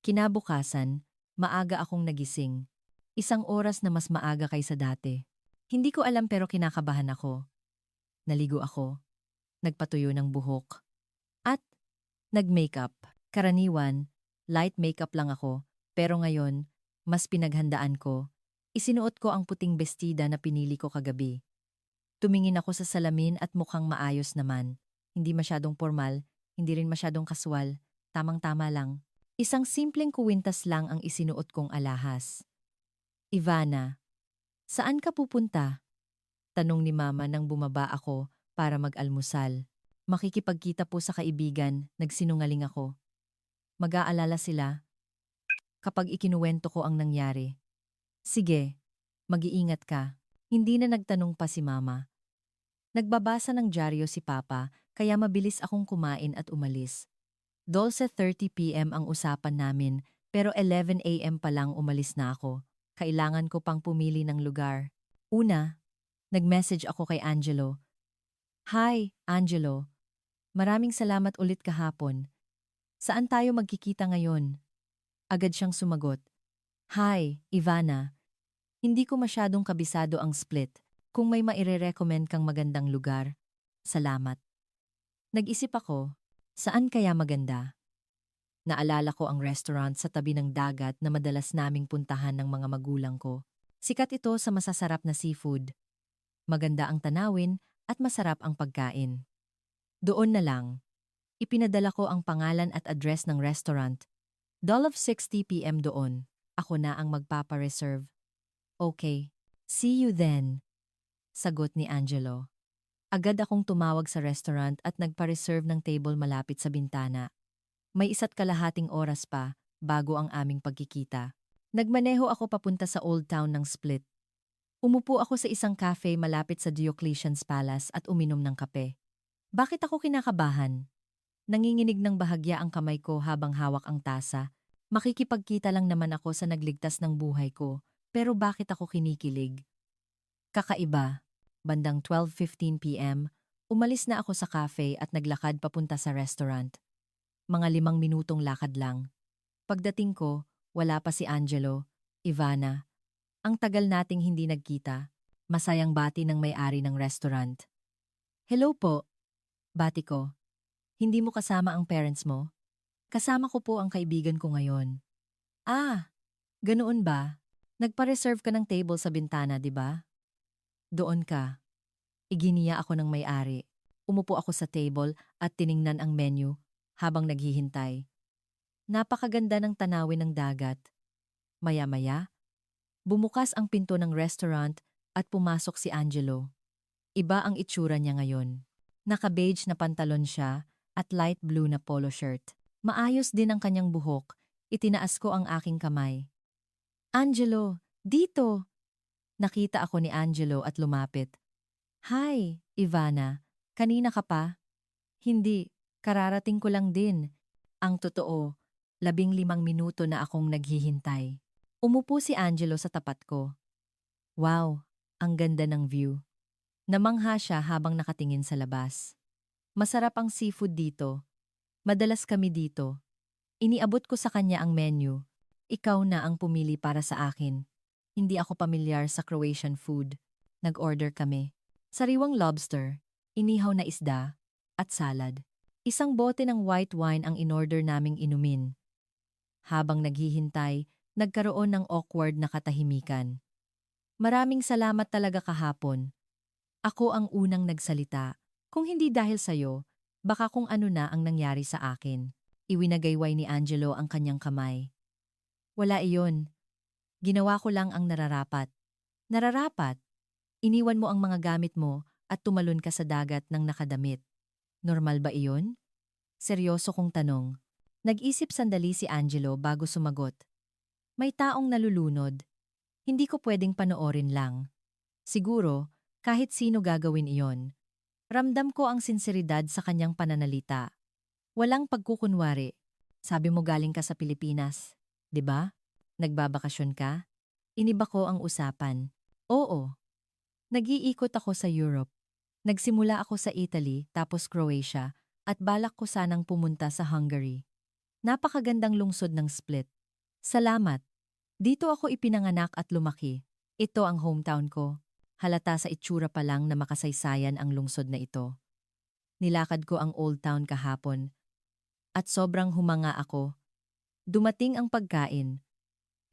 Kinabukasan, maaga akong nagising. Isang oras na mas maaga kaysa dati. Hindi ko alam pero kinakabahan ako. Naligo ako. Nagpatuyo ng buhok. At nag-makeup. Karaniwan, light makeup lang ako. Pero ngayon, mas pinaghandaan ko. Isinuot ko ang puting bestida na pinili ko kagabi. Tumingin ako sa salamin at mukhang maayos naman. Hindi masyadong formal, hindi rin masyadong kaswal. Tamang-tama lang. Isang simpleng kuwintas lang ang isinuot kong alahas. Ivana, saan ka pupunta? Tanong ni Mama nang bumaba ako para mag-almusal. Makikipagkita po sa kaibigan, nagsinungaling ako. Mag-aalala sila kapag ikinuwento ko ang nangyari. Sige, mag-iingat ka. Hindi na nagtanong pa si Mama. Nagbabasa ng dyaryo si Papa, kaya mabilis akong kumain at umalis. 12:30 p.m. ang usapan namin, pero 11 a.m. pa lang umalis na ako. Kailangan ko pang pumili ng lugar. Una, nag-message ako kay Angelo. Hi, Angelo. Maraming salamat ulit kahapon. Saan tayo magkikita ngayon? Agad siyang sumagot. Hi, Ivana. Hindi ko masyadong kabisado ang Split. Kung may maire-recommend kang magandang lugar, salamat. Nag-isip ako, saan kaya maganda? Naalala ko ang restaurant sa tabi ng dagat na madalas naming puntahan ng mga magulang ko. Sikat ito sa masasarap na seafood. Maganda ang tanawin at masarap ang pagkain. Doon na lang. Ipinadala ko ang pangalan at address ng restaurant. 12:60 p.m. doon. Ako na ang magpapa-reserve. Okay. See you then. Sagot ni Angelo. Agad akong tumawag sa restaurant at nagpa-reserve ng table malapit sa bintana. May 1.5 oras pa bago ang aming pagkikita. Nagmaneho ako papunta sa Old Town ng Split. Umupo ako sa isang cafe malapit sa Diocletian's Palace at uminom ng kape. Bakit ako kinakabahan? Nanginginig ng bahagya ang kamay ko habang hawak ang tasa. Makikipagkita lang naman ako sa nagligtas ng buhay ko, pero bakit ako kinikilig? Kakaiba. Bandang 12:15 p.m., umalis na ako sa cafe at naglakad papunta sa restaurant. Mga 5 minutong lakad lang. Pagdating ko, wala pa si Angelo, Ivana. Ang tagal nating hindi nagkita. Masayang bati ng may-ari ng restaurant. Hello po. Bati ko. Hindi mo kasama ang parents mo? Kasama ko po ang kaibigan ko ngayon. Ah, ganoon ba? Nagpa-reserve ka ng table sa bintana, di ba? Doon ka. Iginiya ako ng may-ari. Umupo ako sa table at tiningnan ang menu habang naghihintay. Napakaganda ng tanawin ng dagat. Maya-maya, bumukas ang pinto ng restaurant at pumasok si Angelo. Iba ang itsura niya ngayon. Naka-beige na pantalon siya at light blue na polo shirt. Maayos din ang kanyang buhok. Itinaas ko ang aking kamay. Angelo, dito! Nakita ako ni Angelo at lumapit. Hi, Ivana. Kanina ka pa? Hindi, kararating ko lang din. Ang totoo, 15 minuto na akong naghihintay. Umupo si Angelo sa tapat ko. Wow, ang ganda ng view. Namangha siya habang nakatingin sa labas. Masarap ang seafood dito. Madalas kami dito. Iniabot ko sa kanya ang menu. Ikaw na ang pumili para sa akin. Hindi ako pamilyar sa Croatian food. Nag-order kami. Sariwang lobster, inihaw na isda, at salad. Isang bote ng white wine ang inorder naming inumin. Habang naghihintay, nagkaroon ng awkward na katahimikan. Maraming salamat talaga kahapon. Ako ang unang nagsalita. Kung hindi dahil sa'yo, baka kung ano na ang nangyari sa akin. Iwinagayway ni Angelo ang kanyang kamay. Wala iyon. Ginawa ko lang ang nararapat. Nararapat? Iniwan mo ang mga gamit mo at tumalon ka sa dagat ng nakadamit. Normal ba iyon? Seryoso kong tanong. Nag-isip sandali si Angelo bago sumagot. May taong nalulunod. Hindi ko pwedeng panoorin lang. Siguro, kahit sino gagawin iyon. Ramdam ko ang sinseridad sa kanyang pananalita. Walang pagkukunwari. Sabi mo galing ka sa Pilipinas, 'di ba? Nagbabakasyon ka? Iniba ko ang usapan. Oo. Nag-iikot ako sa Europe. Nagsimula ako sa Italy, tapos Croatia, at balak ko sanang pumunta sa Hungary. Napakagandang lungsod ng Split. Salamat. Dito ako ipinanganak at lumaki. Ito ang hometown ko. Halata sa itsura pa lang na makasaysayan ang lungsod na ito. Nilakad ko ang Old Town kahapon. At sobrang humanga ako. Dumating ang pagkain.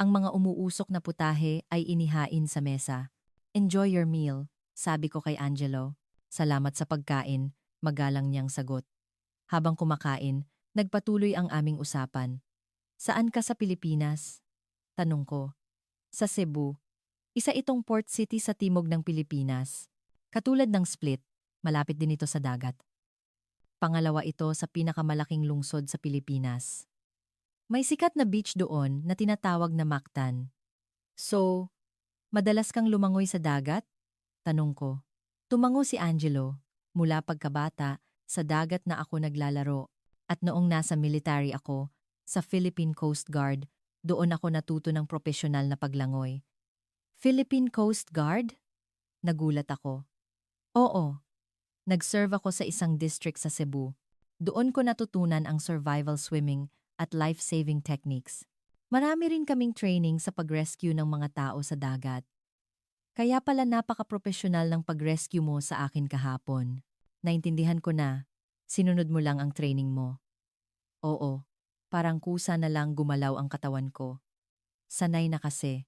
Ang mga umuusok na putahe ay inihain sa mesa. Enjoy your meal, sabi ko kay Angelo. Salamat sa pagkain, magalang niyang sagot. Habang kumakain, nagpatuloy ang aming usapan. Saan ka sa Pilipinas? Tanong ko. Sa Cebu. Isa itong port city sa timog ng Pilipinas. Katulad ng Split, malapit din ito sa dagat. Pangalawa ito sa pinakamalaking lungsod sa Pilipinas. May sikat na beach doon na tinatawag na Mactan. So, madalas kang lumangoy sa dagat? Tanong ko. Tumango si Angelo. Mula pagkabata, sa dagat na ako naglalaro. At noong nasa military ako, sa Philippine Coast Guard, doon ako natuto ng propesyonal na paglangoy. Philippine Coast Guard? Nagulat ako. Oo. Nag-serve ako sa isang district sa Cebu. Doon ko natutunan ang survival swimming at life-saving techniques. Marami rin kaming training sa pag-rescue ng mga tao sa dagat. Kaya pala napaka-professional ng pag-rescue mo sa akin kahapon. Naintindihan ko na. Sinunod mo lang ang training mo. Oo. Parang kusa na lang gumalaw ang katawan ko. Sanay na kasi.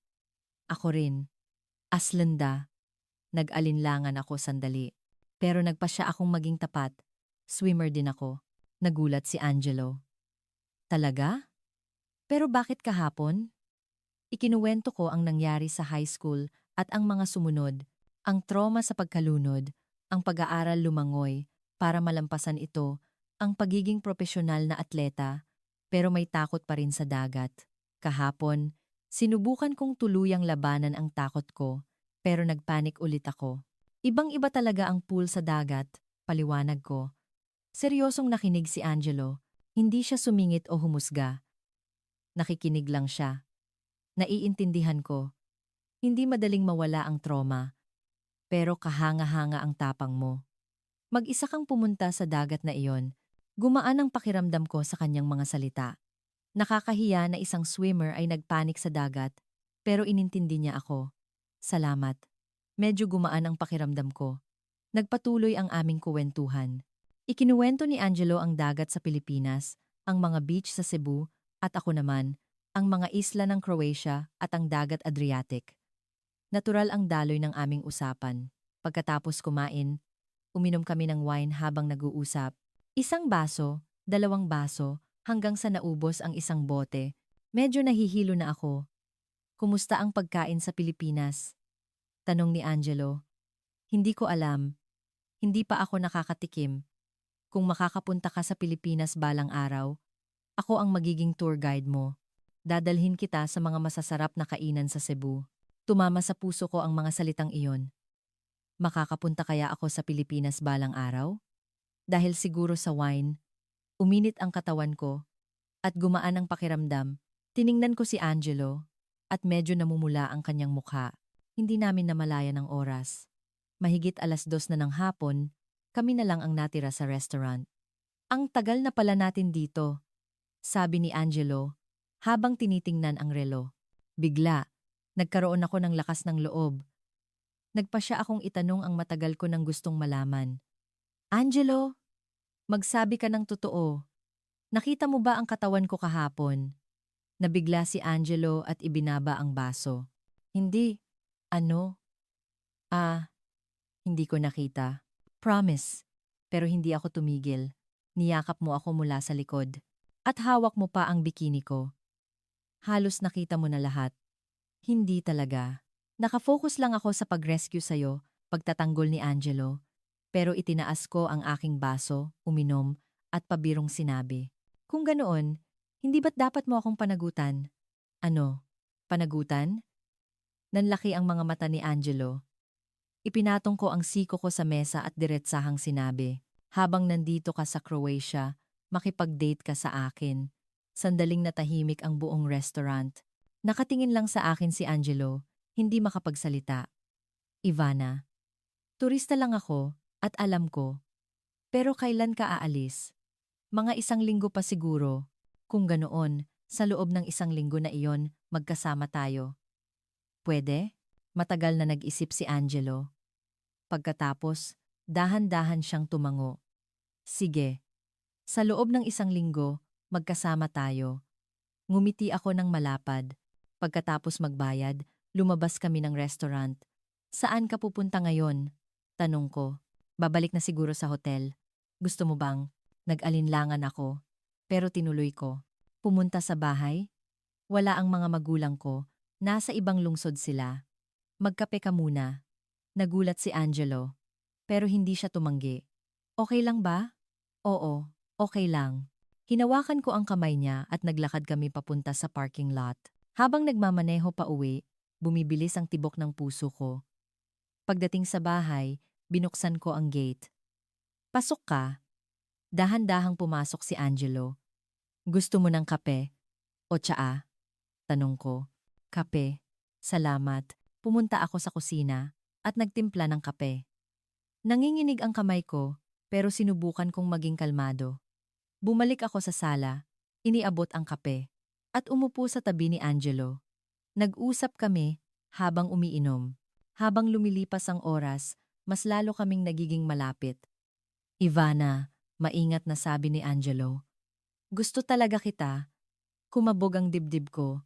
Ako rin. Aslanda. Nag-alinlangan ako sandali. Pero nagpasya akong maging tapat. Swimmer din ako. Nagulat si Angelo. Talaga? Pero bakit kahapon? Ikinuwento ko ang nangyari sa high school at ang mga sumunod, ang trauma sa pagkalunod, ang pag-aaral lumangoy, para malampasan ito, ang pagiging propesyonal na atleta, pero may takot pa rin sa dagat. Kahapon, sinubukan kong tuluyang labanan ang takot ko, pero nagpanik ulit ako. Ibang-iba talaga ang pool sa dagat, paliwanag ko. Seryosong nakinig si Angelo, hindi siya sumingit o humusga. Nakikinig lang siya. Naiintindihan ko. Hindi madaling mawala ang trauma, pero kahanga-hanga ang tapang mo. Mag-isa kang pumunta sa dagat na iyon, gumaan ang pakiramdam ko sa kanyang mga salita. Nakakahiya na isang swimmer ay nagpanik sa dagat, pero inintindi niya ako. Salamat. Medyo gumaan ang pakiramdam ko. Nagpatuloy ang aming kuwentuhan. Ikinuwento ni Angelo ang dagat sa Pilipinas, ang mga beach sa Cebu, at ako naman, ang mga isla ng Croatia at ang dagat Adriatic. Natural ang daloy ng aming usapan. Pagkatapos kumain, Uminom kami ng wine habang nag-uusap. Isang baso, dalawang baso, hanggang sa naubos ang isang bote. Medyo nahihilo na ako. Kumusta ang pagkain sa Pilipinas? Tanong ni Angelo. Hindi ko alam. Hindi pa ako nakakatikim. Kung makakapunta ka sa Pilipinas balang araw, ako ang magiging tour guide mo. Dadalhin kita sa mga masasarap na kainan sa Cebu. Tumama sa puso ko ang mga salitang iyon. Makakapunta kaya ako sa Pilipinas balang araw? Dahil siguro sa wine, uminit ang katawan ko at gumaan ang pakiramdam. Tiningnan ko si Angelo at medyo namumula ang kanyang mukha. Hindi namin namalayan ang oras. Mahigit 2:00 na ng hapon, kami na lang ang natira sa restaurant. Ang tagal na pala natin dito, sabi ni Angelo habang tinitingnan ang relo. Bigla, nagkaroon ako ng lakas ng loob. Nagpa siya akong itanong ang matagal ko nang gustong malaman. Angelo, magsabi ka ng totoo. Nakita mo ba ang katawan ko kahapon? Nabigla si Angelo at ibinaba ang baso. Hindi. Ano? Ah, hindi ko nakita. Promise. Pero hindi ako tumigil. Niyakap mo ako mula sa likod. At hawak mo pa ang bikini ko. Halos nakita mo na lahat. Hindi talaga. Nakafocus lang ako sa pag-rescue sa'yo, pagtatanggol ni Angelo. Pero itinaas ko ang aking baso, uminom, at pabirong sinabi. Kung ganoon, hindi ba't dapat mo akong panagutan? Ano? Panagutan? Nanlaki ang mga mata ni Angelo. Ipinatong ko ang siko ko sa mesa at diretsahang sinabi, habang nandito ka sa Croatia, makipag-date ka sa akin. Sandaling natahimik ang buong restaurant. Nakatingin lang sa akin si Angelo, hindi makapagsalita. Ivana, turista lang ako at alam ko. Pero kailan ka aalis? Mga 1 linggo pa siguro. Kung ganoon, sa loob ng 1 linggo na iyon, magkasama tayo. Pwede? Matagal na nag-isip si Angelo. Pagkatapos, dahan-dahan siyang tumango. Sige. Sa loob ng 1 linggo, magkasama tayo. Ngumiti ako ng malapad. Pagkatapos magbayad, lumabas kami ng restaurant. Saan ka pupunta ngayon? Tanong ko. Babalik na siguro sa hotel. Gusto mo bang? Nag-alinlangan ako. Pero tinuloy ko. Pumunta sa bahay? Wala ang mga magulang ko. Nasa ibang lungsod sila. Magkape ka muna. Nagulat si Angelo. Pero hindi siya tumanggi. Okay lang ba? Oo, okay lang. Hinawakan ko ang kamay niya at naglakad kami papunta sa parking lot. Habang nagmamaneho pa uwi, bumibilis ang tibok ng puso ko. Pagdating sa bahay, binuksan ko ang gate. Pasok ka. Dahan-dahang pumasok si Angelo. Gusto mo ng kape? O tsaa? Tanong ko. Kape. Salamat. Pumunta ako sa kusina at nagtimpla ng kape. Nanginginig ang kamay ko pero sinubukan kong maging kalmado. Bumalik ako sa sala, iniabot ang kape at umupo sa tabi ni Angelo. Nag-usap kami habang umiinom. Habang lumilipas ang oras, mas lalo kaming nagiging malapit. Ivana, maingat na sabi ni Angelo. Gusto talaga kita. Kumabog ang dibdib ko.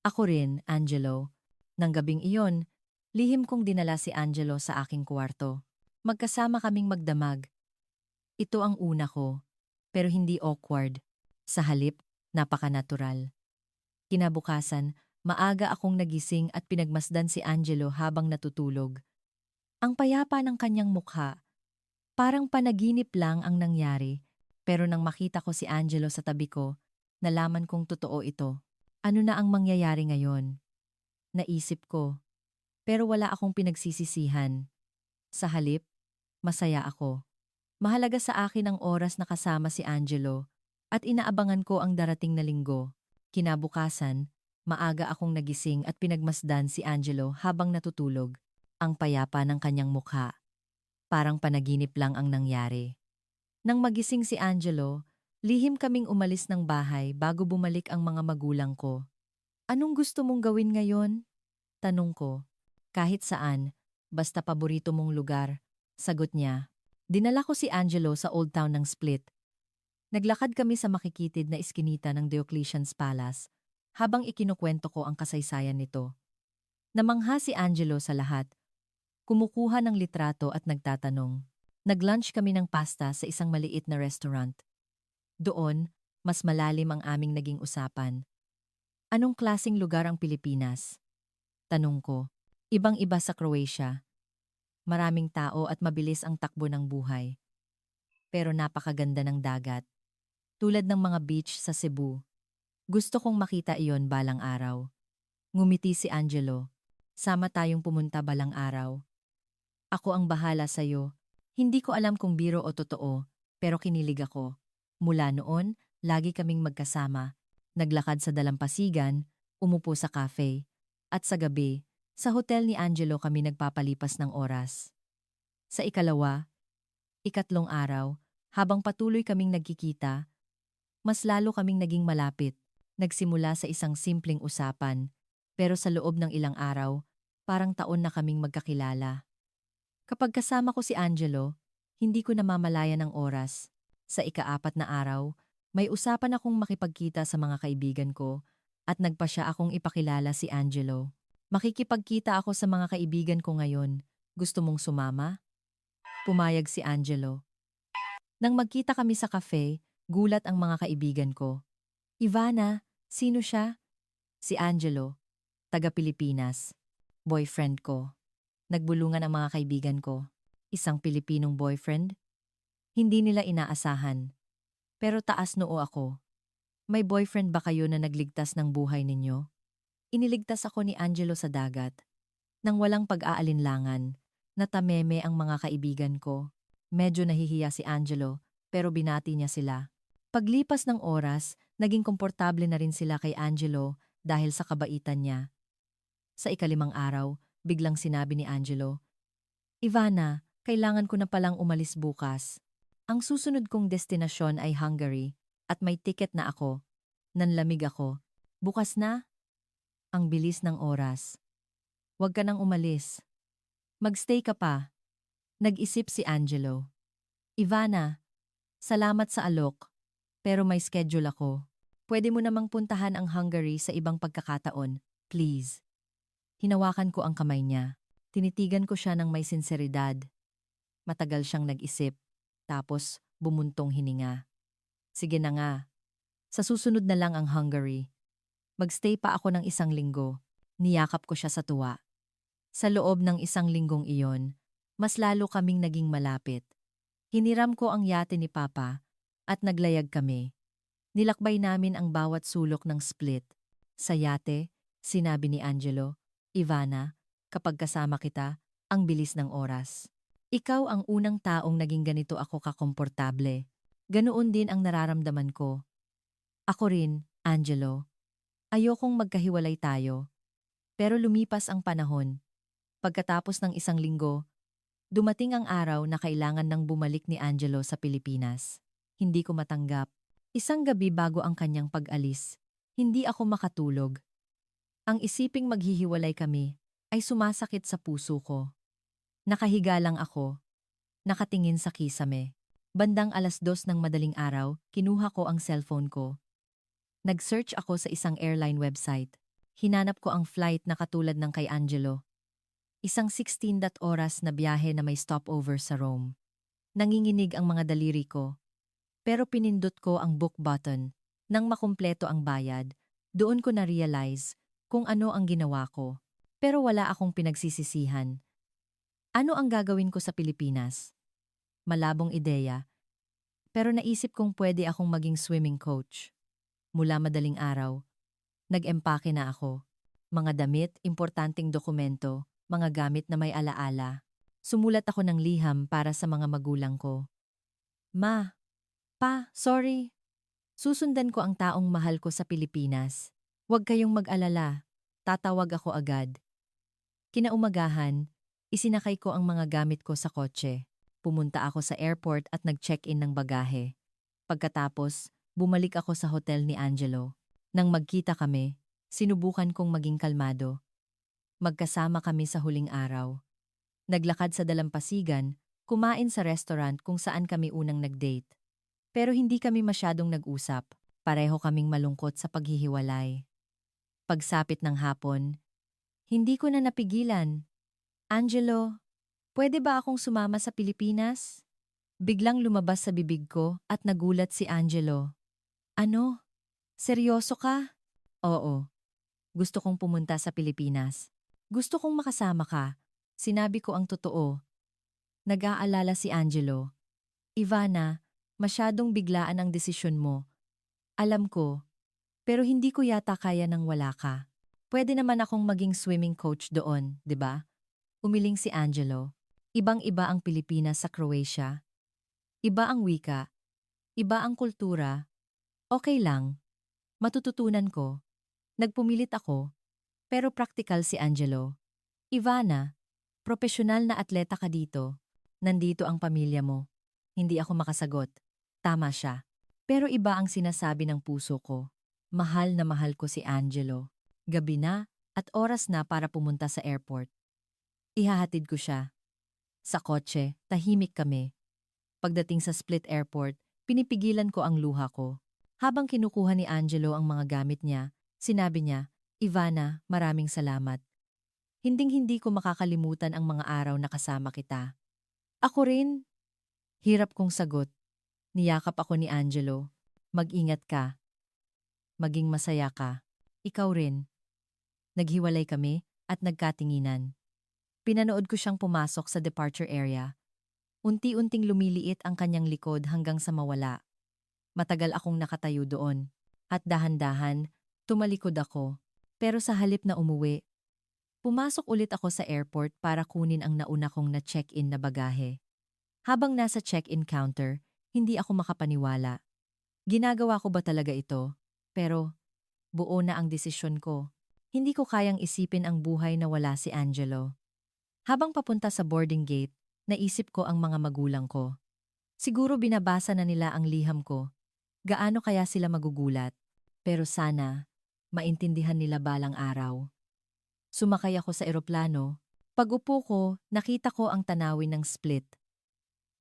Ako rin, Angelo. Nang gabing iyon, lihim kong dinala si Angelo sa aking kwarto. Magkasama kaming magdamag. Ito ang una ko, pero hindi awkward. Sa halip, napaka-natural. Kinabukasan, maaga akong nagising at pinagmasdan si Angelo habang natutulog. Ang payapa ng kanyang mukha, parang panaginip lang ang nangyari, pero nang makita ko si Angelo sa tabi ko, nalaman kong totoo ito. Ano na ang mangyayari ngayon? Naisip ko, pero wala akong pinagsisisihan. Sa halip, masaya ako. Mahalaga sa akin ang oras na kasama si Angelo at inaabangan ko ang darating na linggo. Kinabukasan, maaga akong nagising at pinagmasdan si Angelo habang natutulog. Ang payapa ng kanyang mukha. Parang panaginip lang ang nangyari. Nang magising si Angelo, lihim kaming umalis ng bahay bago bumalik ang mga magulang ko. Anong gusto mong gawin ngayon? Tanong ko. Kahit saan, basta paborito mong lugar. Sagot niya. Dinala ko si Angelo sa Old Town ng Split. Naglakad kami sa makikitid na iskinita ng Diocletian's Palace habang ikinukwento ko ang kasaysayan nito. Namangha si Angelo sa lahat. Kumukuha ng litrato at nagtatanong. Nag-lunch kami ng pasta sa isang maliit na restaurant. Doon, mas malalim ang aming naging usapan. Anong klasing lugar ang Pilipinas? Tanong ko. Ibang-iba sa Croatia. Maraming tao at mabilis ang takbo ng buhay. Pero napakaganda ng dagat. Tulad ng mga beach sa Cebu. Gusto kong makita iyon balang araw. Ngumiti si Angelo. Sama tayong pumunta balang araw. Ako ang bahala sa'yo. Hindi ko alam kung biro o totoo, pero kinilig ako. Mula noon, lagi kaming magkasama. Naglakad sa dalampasigan, umupo sa cafe. At sa gabi, sa hotel ni Angelo kami nagpapalipas ng oras. Sa ikalawa, ikatlong araw, habang patuloy kaming nagkikita, mas lalo kaming naging malapit. Nagsimula sa isang simpleng usapan, pero sa loob ng ilang araw, parang taon na kaming magkakilala. Kapag kasama ko si Angelo, hindi ko namamalayan ng oras. Sa ikaapat na araw, may usapan akong makipagkita sa mga kaibigan ko at nagpa siya akong ipakilala si Angelo. Makikipagkita ako sa mga kaibigan ko ngayon. Gusto mong sumama? Pumayag si Angelo. Nang magkita kami sa cafe, gulat ang mga kaibigan ko. Ivana, sino siya? Si Angelo, taga Pilipinas. Boyfriend ko. Nagbulungan ang mga kaibigan ko. Isang Pilipinong boyfriend? Hindi nila inaasahan. Pero taas noo ako. May boyfriend ba kayo na nagligtas ng buhay ninyo? Iniligtas ako ni Angelo sa dagat. Nang walang pag-aalinlangan, natameme ang mga kaibigan ko. Medyo nahihiya si Angelo, pero binati niya sila. Paglipas ng oras, naging komportable na rin sila kay Angelo dahil sa kabaitan niya. Sa ikalimang araw, biglang sinabi ni Angelo, Ivana, kailangan ko na palang umalis bukas. Ang susunod kong destinasyon ay Hungary at may ticket na ako. Nanlamig ako. Bukas na? Ang bilis ng oras. Huwag ka nang umalis. Magstay ka pa. Nag-isip si Angelo. Ivana, salamat sa alok. Pero may schedule ako. Pwede mo namang puntahan ang Hungary sa ibang pagkakataon, please. Hinawakan ko ang kamay niya. Tinitigan ko siya ng may sinseridad. Matagal siyang nag-isip. Tapos, bumuntong hininga. Sige na nga. Sa susunod na lang ang Hungary. Magstay pa ako ng 1 linggo. Niyakap ko siya sa tuwa. Sa loob ng 1 linggong iyon, mas lalo kaming naging malapit. Hiniram ko ang yate ni Papa at naglayag kami. Nilakbay namin ang bawat sulok ng split. Sa yate, sinabi ni Angelo, Ivana, kapag kasama kita, ang bilis ng oras. Ikaw ang unang taong naging ganito ako kakomportable. Ganoon din ang nararamdaman ko. Ako rin, Angelo. Ayokong magkahiwalay tayo. Pero lumipas ang panahon. Pagkatapos ng 1 linggo, dumating ang araw na kailangan nang bumalik ni Angelo sa Pilipinas. Hindi ko matanggap. Isang gabi bago ang kanyang pag-alis, hindi ako makatulog. Ang isiping maghihiwalay kami ay sumasakit sa puso ko. Nakahiga lang ako, nakatingin sa kisame. Bandang 2:00 ng madaling araw, kinuha ko ang cellphone ko. Nag-search ako sa isang airline website. Hinanap ko ang flight na katulad ng kay Angelo. Isang 16 oras na biyahe na may stopover sa Rome. Nanginginig ang mga daliri ko. Pero pinindot ko ang book button. Nang makumpleto ang bayad, doon ko na-realize kung ano ang ginawa ko. Pero wala akong pinagsisisihan. Ano ang gagawin ko sa Pilipinas? Malabong ideya. Pero naisip kong pwede akong maging swimming coach. Mula madaling araw, nag-empake na ako. Mga damit, importanteng dokumento, mga gamit na may alaala. Sumulat ako ng liham para sa mga magulang ko. Ma, Pa, sorry. Susundan ko ang taong mahal ko sa Pilipinas. Huwag kayong mag-alala. Tatawag ako agad. Kinaumagahan, isinakay ko ang mga gamit ko sa kotse. Pumunta ako sa airport at nag-check-in ng bagahe. Pagkatapos, bumalik ako sa hotel ni Angelo. Nang magkita kami, sinubukan kong maging kalmado. Magkasama kami sa huling araw. Naglakad sa dalampasigan, kumain sa restaurant kung saan kami unang nag-date. Pero hindi kami masyadong nag-usap. Pareho kaming malungkot sa paghihiwalay. Pagsapit ng hapon, hindi ko na napigilan. Angelo, pwede ba akong sumama sa Pilipinas? Biglang lumabas sa bibig ko at nagulat si Angelo. Ano? Seryoso ka? Oo. Gusto kong pumunta sa Pilipinas. Gusto kong makasama ka. Sinabi ko ang totoo. Nag-aalala si Angelo. Ivana, masyadong biglaan ang desisyon mo. Alam ko, pero hindi ko yata kaya nang wala ka. Pwede naman akong maging swimming coach doon, di ba? Umiling si Angelo. Ibang-iba ang Pilipinas sa Croatia. Iba ang wika. Iba ang kultura. Okay lang. Matututunan ko. Nagpumilit ako. Pero praktikal si Angelo. Ivana, profesional na atleta ka dito. Nandito ang pamilya mo. Hindi ako makasagot. Tama siya. Pero iba ang sinasabi ng puso ko. Mahal na mahal ko si Angelo. Gabi na at oras na para pumunta sa airport. Ihahatid ko siya. Sa kotse, tahimik kami. Pagdating sa Split Airport, pinipigilan ko ang luha ko. Habang kinukuha ni Angelo ang mga gamit niya, sinabi niya, Ivana, maraming salamat. Hinding-hindi ko makakalimutan ang mga araw na kasama kita. Ako rin. Hirap kong sagot. Niyakap ako ni Angelo. Mag-ingat ka. Maging masaya ka. Ikaw rin. Naghiwalay kami at nagkatinginan. Pinanood ko siyang pumasok sa departure area. Unti-unting lumiliit ang kanyang likod hanggang sa mawala. Matagal akong nakatayo doon. At dahan-dahan, tumalikod ako. Pero sa halip na umuwi, pumasok ulit ako sa airport para kunin ang nauna kong na-check-in na bagahe. Habang nasa check-in counter, hindi ako makapaniwala. Ginagawa ko ba talaga ito? Pero buo na ang desisyon ko. Hindi ko kayang isipin ang buhay na wala si Angelo. Habang papunta sa boarding gate, naisip ko ang mga magulang ko. Siguro binabasa na nila ang liham ko. Gaano kaya sila magugulat? Pero sana, maintindihan nila balang araw. Sumakay ako sa eroplano. Pag-upo ko, nakita ko ang tanawin ng Split.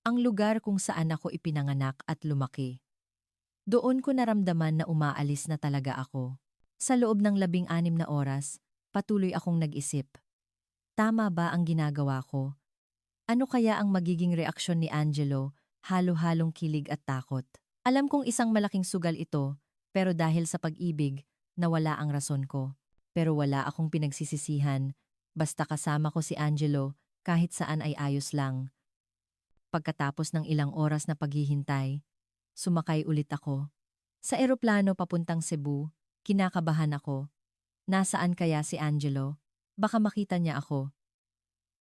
Ang lugar kung saan ako ipinanganak at lumaki. Doon ko naramdaman na umaalis na talaga ako. Sa loob ng 16 na oras, patuloy akong nag-isip. Tama ba ang ginagawa ko? Ano kaya ang magiging reaksyon ni Angelo? Halo-halong kilig at takot. Alam kong isang malaking sugal ito, pero dahil sa pag-ibig, nawala ang rason ko. Pero wala akong pinagsisisihan. Basta kasama ko si Angelo, kahit saan ay ayos lang. Pagkatapos ng ilang oras na paghihintay, sumakay ulit ako. Sa eroplano papuntang Cebu, kinakabahan ako. Nasaan kaya si Angelo? Baka makita niya ako.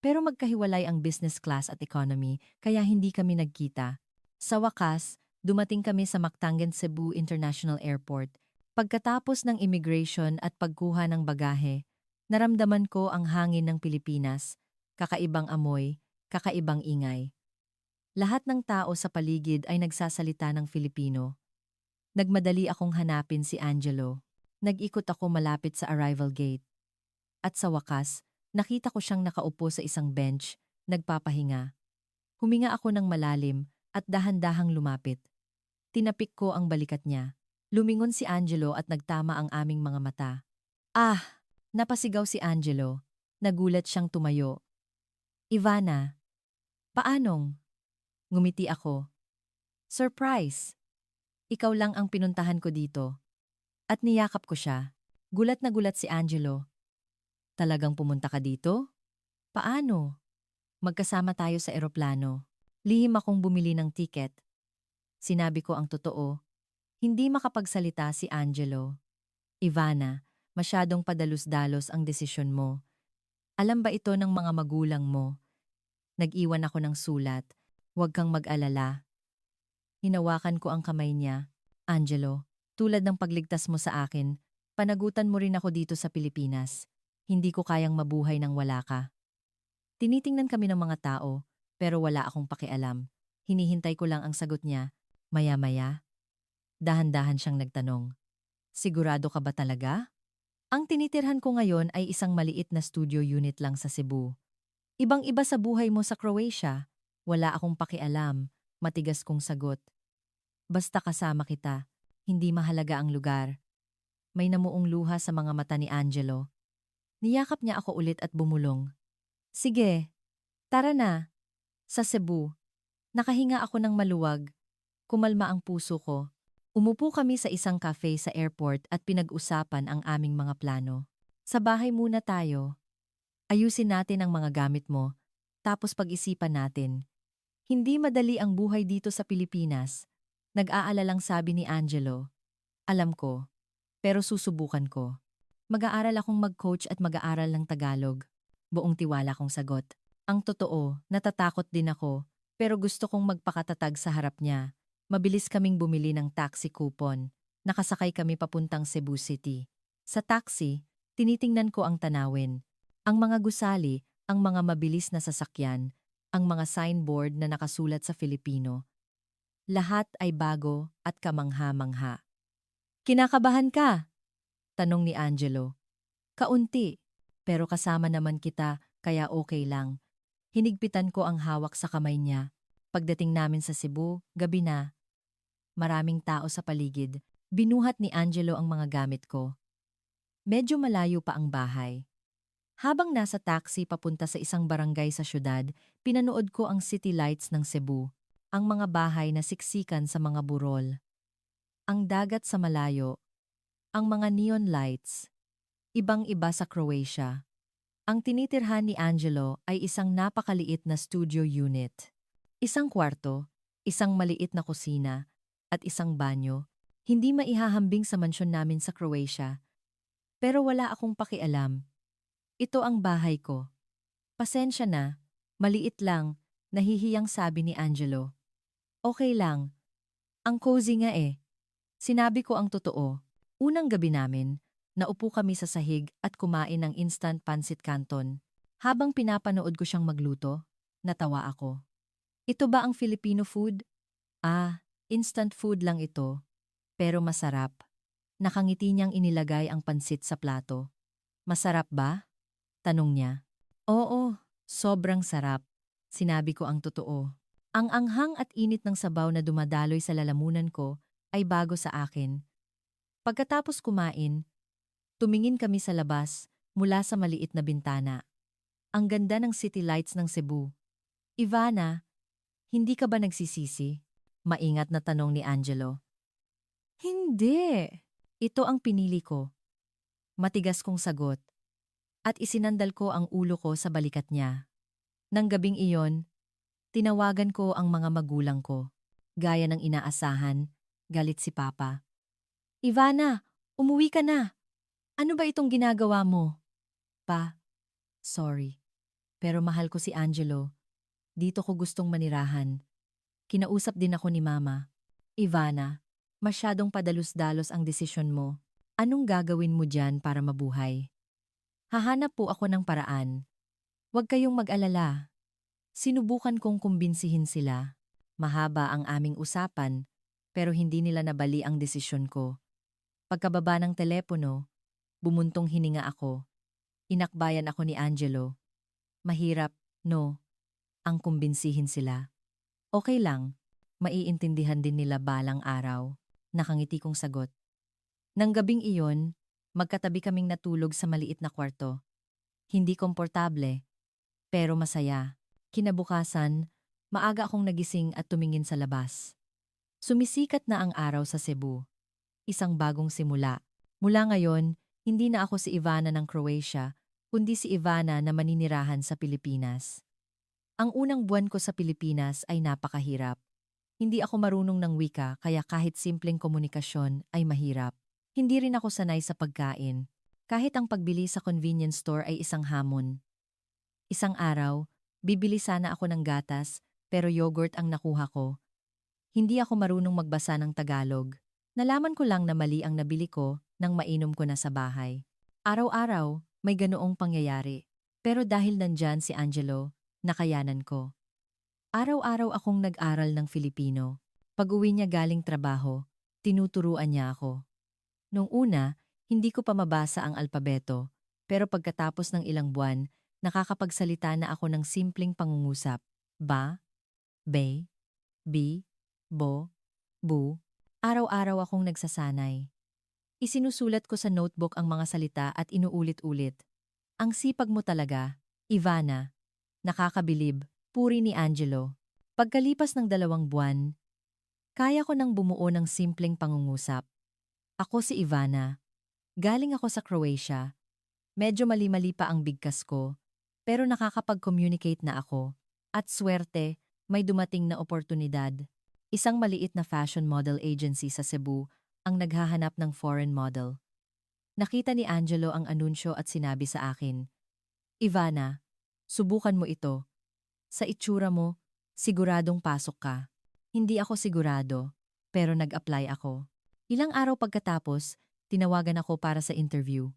Pero magkahiwalay ang business class at economy, kaya hindi kami nagkita. Sa wakas, dumating kami sa Mactangan Cebu International Airport. Pagkatapos ng immigration at pagkuha ng bagahe, naramdaman ko ang hangin ng Pilipinas, kakaibang amoy, kakaibang ingay. Lahat ng tao sa paligid ay nagsasalita ng Filipino. Nagmadali akong hanapin si Angelo. Nag-ikot ako malapit sa arrival gate. At sa wakas, nakita ko siyang nakaupo sa isang bench, nagpapahinga. Huminga ako ng malalim at dahan-dahang lumapit. Tinapik ko ang balikat niya. Lumingon si Angelo at nagtama ang aming mga mata. Ah! Napasigaw si Angelo. Nagulat siyang tumayo. Ivana, paanong? Ngumiti ako. Surprise! Ikaw lang ang pinuntahan ko dito. At niyakap ko siya. Gulat na gulat si Angelo. Talagang pumunta ka dito? Paano? Magkasama tayo sa eroplano. Lihim akong bumili ng tiket. Sinabi ko ang totoo. Hindi makapagsalita si Angelo. Ivana, masyadong padalus-dalos ang desisyon mo. Alam ba ito ng mga magulang mo? Nag-iwan ako ng sulat. Huwag kang mag-alala. Hinawakan ko ang kamay niya. Angelo, tulad ng pagligtas mo sa akin, panagutan mo rin ako dito sa Pilipinas. Hindi ko kayang mabuhay nang wala ka. Tinitingnan kami ng mga tao, pero wala akong pakialam. Hinihintay ko lang ang sagot niya. Maya-maya, dahan-dahan siyang nagtanong. Sigurado ka ba talaga? Ang tinitirhan ko ngayon ay isang maliit na studio unit lang sa Cebu. Ibang-iba sa buhay mo sa Croatia. Wala akong pakialam. Matigas kong sagot. Basta kasama kita, hindi mahalaga ang lugar. May namuong luha sa mga mata ni Angelo. Niyakap niya ako ulit at bumulong. Sige, tara na. Sa Cebu. Nakahinga ako ng maluwag, kumalma ang puso ko. Umupo kami sa isang cafe sa airport at pinag-usapan ang aming mga plano. Sa bahay muna tayo. Ayusin natin ang mga gamit mo, tapos pag-isipan natin. Hindi madali ang buhay dito sa Pilipinas. Nag-aalalang sabi ni Angelo. Alam ko, pero susubukan ko. Mag-aaral akong mag-coach at mag-aaral ng Tagalog. Buong tiwala kong sagot. Ang totoo, natatakot din ako, pero gusto kong magpakatatag sa harap niya. Mabilis kaming bumili ng taxi coupon. Nakasakay kami papuntang Cebu City. Sa taxi, tinitingnan ko ang tanawin. Ang mga gusali, ang mga mabilis na sasakyan, ang mga signboard na nakasulat sa Filipino. Lahat ay bago at kamangha-mangha. Kinakabahan ka? Tanong ni Angelo. Kaunti, pero kasama naman kita kaya okay lang. Hinigpitan ko ang hawak sa kamay niya. Pagdating namin sa Cebu, gabi na. Maraming tao sa paligid. Binuhat ni Angelo ang mga gamit ko. Medyo malayo pa ang bahay. Habang nasa taxi papunta sa isang barangay sa syudad, pinanood ko ang city lights ng Cebu, ang mga bahay na siksikan sa mga burol. Ang dagat sa malayo, ang mga neon lights, ibang-iba sa Croatia. Ang tinitirhan ni Angelo ay isang napakaliit na studio unit. Isang kwarto, isang maliit na kusina, at isang banyo. Hindi maihahambing sa mansyon namin sa Croatia. Pero wala akong pakialam. Ito ang bahay ko. Pasensya na, maliit lang, nahihiyang sabi ni Angelo. Okay lang. Ang cozy nga eh. Sinabi ko ang totoo. Unang gabi namin, naupo kami sa sahig at kumain ng instant pancit canton. Habang pinapanood ko siyang magluto, natawa ako. Ito ba ang Filipino food? Ah, instant food lang ito. Pero masarap. Nakangiti niyang inilagay ang pansit sa plato. Masarap ba? Tanong niya. Oo, sobrang sarap. Sinabi ko ang totoo. Ang anghang at init ng sabaw na dumadaloy sa lalamunan ko ay bago sa akin. Pagkatapos kumain, tumingin kami sa labas mula sa maliit na bintana. Ang ganda ng city lights ng Cebu. Ivana, hindi ka ba nagsisisi? Maingat na tanong ni Angelo. Hindi. Ito ang pinili ko. Matigas kong sagot. At isinandal ko ang ulo ko sa balikat niya. Nang gabing iyon, tinawagan ko ang mga magulang ko. Gaya ng inaasahan, galit si Papa. Ivana, umuwi ka na. Ano ba itong ginagawa mo? Pa, sorry. Pero mahal ko si Angelo. Dito ko gustong manirahan. Kinausap din ako ni Mama. Ivana, masyadong padalus-dalos ang desisyon mo. Anong gagawin mo dyan para mabuhay? Hahanap po ako ng paraan. Huwag kayong mag-alala. Sinubukan kong kumbinsihin sila. Mahaba ang aming usapan, pero hindi nila nabali ang desisyon ko. Pagkababa ng telepono, bumuntong hininga ako. Inakbayan ako ni Angelo. Mahirap, no, ang kumbinsihin sila. Okay lang, maiintindihan din nila balang araw. Nakangiti kong sagot. Nang gabing iyon, magkatabi kaming natulog sa maliit na kwarto. Hindi komportable, pero masaya. Kinabukasan, maaga akong nagising at tumingin sa labas. Sumisikat na ang araw sa Cebu. Isang bagong simula. Mula ngayon, hindi na ako si Ivana ng Croatia, kundi si Ivana na maninirahan sa Pilipinas. Ang unang buwan ko sa Pilipinas ay napakahirap. Hindi ako marunong ng wika kaya kahit simpleng komunikasyon ay mahirap. Hindi rin ako sanay sa pagkain. Kahit ang pagbili sa convenience store ay isang hamon. Isang araw, bibili sana ako ng gatas, pero yogurt ang nakuha ko. Hindi ako marunong magbasa ng Tagalog. Nalaman ko lang na mali ang nabili ko nang mainom ko na sa bahay. Araw-araw, may ganoong pangyayari. Pero dahil nandyan si Angelo, nakayanan ko. Araw-araw akong nag-aral ng Filipino. Pag-uwi niya galing trabaho, tinuturuan niya ako. Nung una, hindi ko pa mabasa ang alpabeto, pero pagkatapos ng ilang buwan, nakakapagsalita na ako ng simpleng pangungusap. Ba, be, bi, bo, bu. Araw-araw akong nagsasanay. Isinusulat ko sa notebook ang mga salita at inuulit-ulit. Ang sipag mo talaga, Ivana. Nakakabilib, puri ni Angelo. Pagkalipas ng 2 buwan, kaya ko nang bumuo ng simpleng pangungusap. Ako si Ivana. Galing ako sa Croatia. Medyo mali-mali pa ang bigkas ko, pero nakakapag-communicate na ako. At swerte, may dumating na oportunidad. Isang maliit na fashion model agency sa Cebu ang naghahanap ng foreign model. Nakita ni Angelo ang anunsyo at sinabi sa akin, Ivana, subukan mo ito. Sa itsura mo, siguradong pasok ka. Hindi ako sigurado, pero nag-apply ako. Ilang araw pagkatapos, tinawagan ako para sa interview.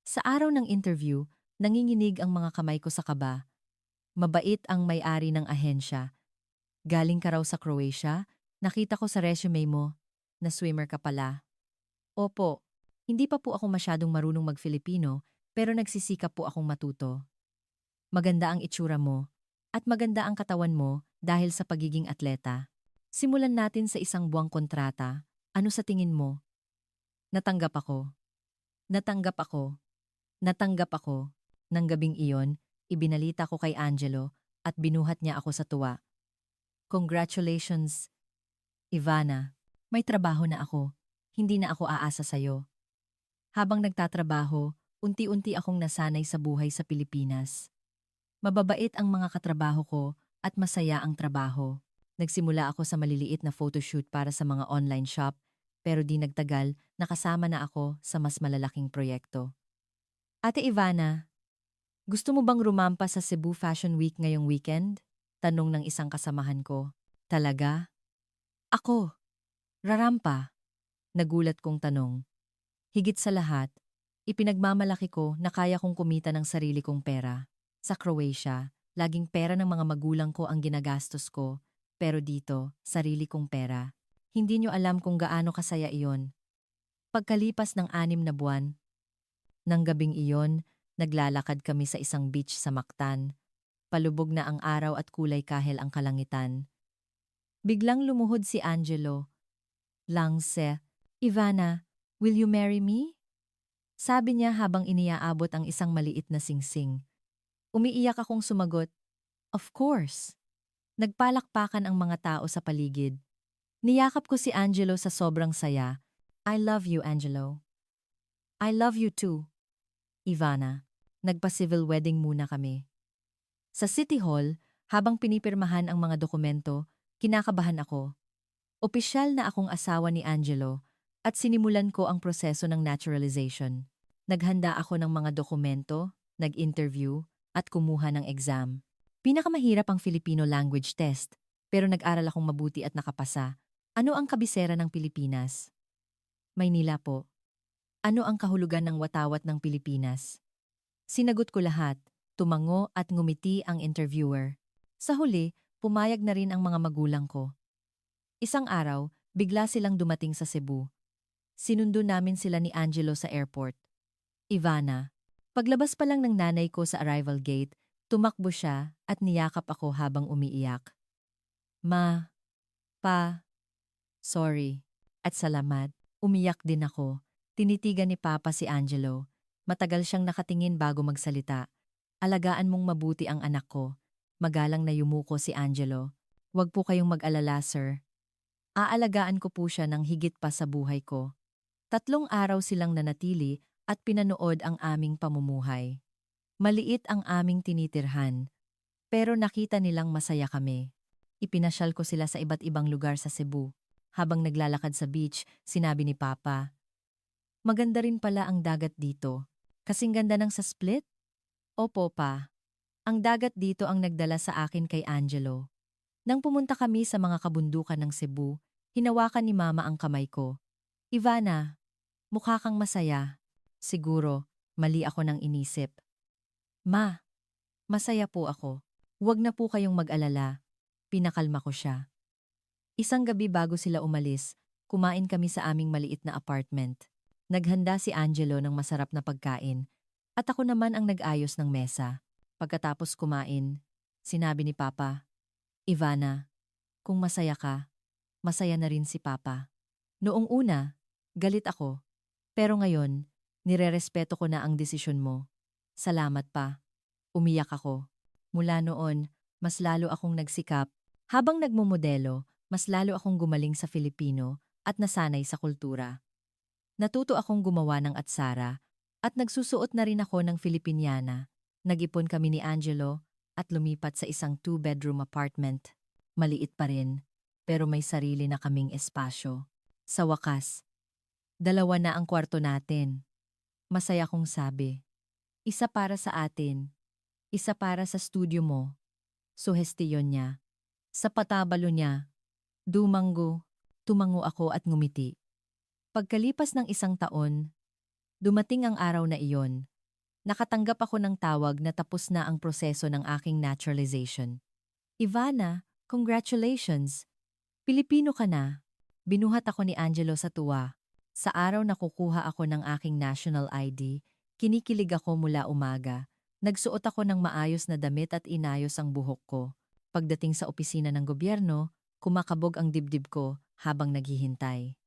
Sa araw ng interview, nanginginig ang mga kamay ko sa kaba. Mabait ang may-ari ng ahensya. Galing ka raw sa Croatia? Nakita ko sa resume mo na swimmer ka pala. Opo, hindi pa po ako masyadong marunong mag-Filipino, pero nagsisikap po akong matuto. Maganda ang itsura mo, at maganda ang katawan mo dahil sa pagiging atleta. Simulan natin sa 1 buwang kontrata. Ano sa tingin mo? Natanggap ako. Natanggap ako. Natanggap ako. Nang gabing iyon, ibinalita ko kay Angelo at binuhat niya ako sa tuwa. Congratulations, Ivana. May trabaho na ako. Hindi na ako aasa sa'yo. Habang nagtatrabaho, unti-unti akong nasanay sa buhay sa Pilipinas. Mababait ang mga katrabaho ko at masaya ang trabaho. Nagsimula ako sa maliliit na photoshoot para sa mga online shop, pero di nagtagal, nakasama na ako sa mas malalaking proyekto. Ate Ivana, gusto mo bang rumampa sa Cebu Fashion Week ngayong weekend? Tanong ng isang kasamahan ko. Talaga? Ako, rarampa? Nagulat kong tanong. Higit sa lahat, ipinagmamalaki ko na kaya kong kumita ng sarili kong pera. Sa Croatia, laging pera ng mga magulang ko ang ginagastos ko, pero dito, sarili kong pera. Hindi nyo alam kung gaano kasaya iyon. Pagkalipas ng 6 na buwan, nang gabing iyon, naglalakad kami sa isang beach sa Mactan. Palubog na ang araw at kulay kahel ang kalangitan. Biglang lumuhod si Angelo. Langse, Ivana, will you marry me? Sabi niya habang iniaabot ang isang maliit na singsing. Umiiyak akong sumagot, of course. Nagpalakpakan ang mga tao sa paligid. Niyakap ko si Angelo sa sobrang saya. I love you, Angelo. I love you too, Ivana. Nagpa-civil wedding muna kami. Sa City Hall, habang pinipirmahan ang mga dokumento, kinakabahan ako. Opisyal na akong asawa ni Angelo at sinimulan ko ang proseso ng naturalization. Naghanda ako ng mga dokumento, nag-interview, at kumuha ng exam. Pinakamahirap ang Filipino language test, pero nag-aral akong mabuti at nakapasa. Ano ang kabisera ng Pilipinas? Maynila po. Ano ang kahulugan ng watawat ng Pilipinas? Sinagot ko lahat, tumango at ngumiti ang interviewer. Sa huli, pumayag na rin ang mga magulang ko. Isang araw, bigla silang dumating sa Cebu. Sinundo namin sila ni Angelo sa airport. Ivana. Paglabas pa lang ng nanay ko sa arrival gate, tumakbo siya at niyakap ako habang umiiyak. Ma, pa, sorry, at salamat. Umiyak din ako. Tinitigan ni Papa si Angelo. Matagal siyang nakatingin bago magsalita. Alagaan mong mabuti ang anak ko. Magalang na yumuko si Angelo. Huwag po kayong mag-alala, sir. Aalagaan ko po siya ng higit pa sa buhay ko. 3 araw silang nanatili at pinanood ang aming pamumuhay. Maliit ang aming tinitirhan, pero nakita nilang masaya kami. Ipinasyal ko sila sa iba't ibang lugar sa Cebu. Habang naglalakad sa beach, sinabi ni Papa, maganda rin pala ang dagat dito. Kasing ganda ng sa Split? Opo pa. Ang dagat dito ang nagdala sa akin kay Angelo. Nang pumunta kami sa mga kabundukan ng Cebu, hinawakan ni Mama ang kamay ko. Ivana, mukha kang masaya. Siguro, mali ako nang inisip. Ma, masaya po ako. Huwag na po kayong mag-alala. Pinakalma ko siya. Isang gabi bago sila umalis, kumain kami sa aming maliit na apartment. Naghanda si Angelo ng masarap na pagkain, at ako naman ang nag-ayos ng mesa. Pagkatapos kumain, sinabi ni Papa, Ivana, kung masaya ka, masaya na rin si Papa. Noong una, galit ako. Pero ngayon, nirerespeto ko na ang desisyon mo. Salamat pa. Umiyak ako. Mula noon, mas lalo akong nagsikap Habang nagmumodelo, mas lalo akong gumaling sa Filipino at nasanay sa kultura. Natuto akong gumawa ng atsara at nagsusuot na rin ako ng Filipiniana. Nag-ipon kami ni Angelo at lumipat sa isang two-bedroom apartment. Maliit pa rin, pero may sarili na kaming espasyo. Sa wakas, dalawa na ang kwarto natin. Masaya kong sabi. Isa para sa atin, isa para sa studio mo. Suhestiyon niya. Sa patabalo niya, tumango ako at ngumiti. Pagkalipas ng isang taon, dumating ang araw na iyon. Nakatanggap ako ng tawag na tapos na ang proseso ng aking naturalization. Ivana, congratulations! Pilipino ka na. Binuhat ako ni Angelo sa tuwa. Sa araw na kukuha ako ng aking national ID, kinikilig ako mula umaga. Nagsuot ako ng maayos na damit at inayos ang buhok ko. Pagdating sa opisina ng gobyerno, kumakabog ang dibdib ko habang naghihintay.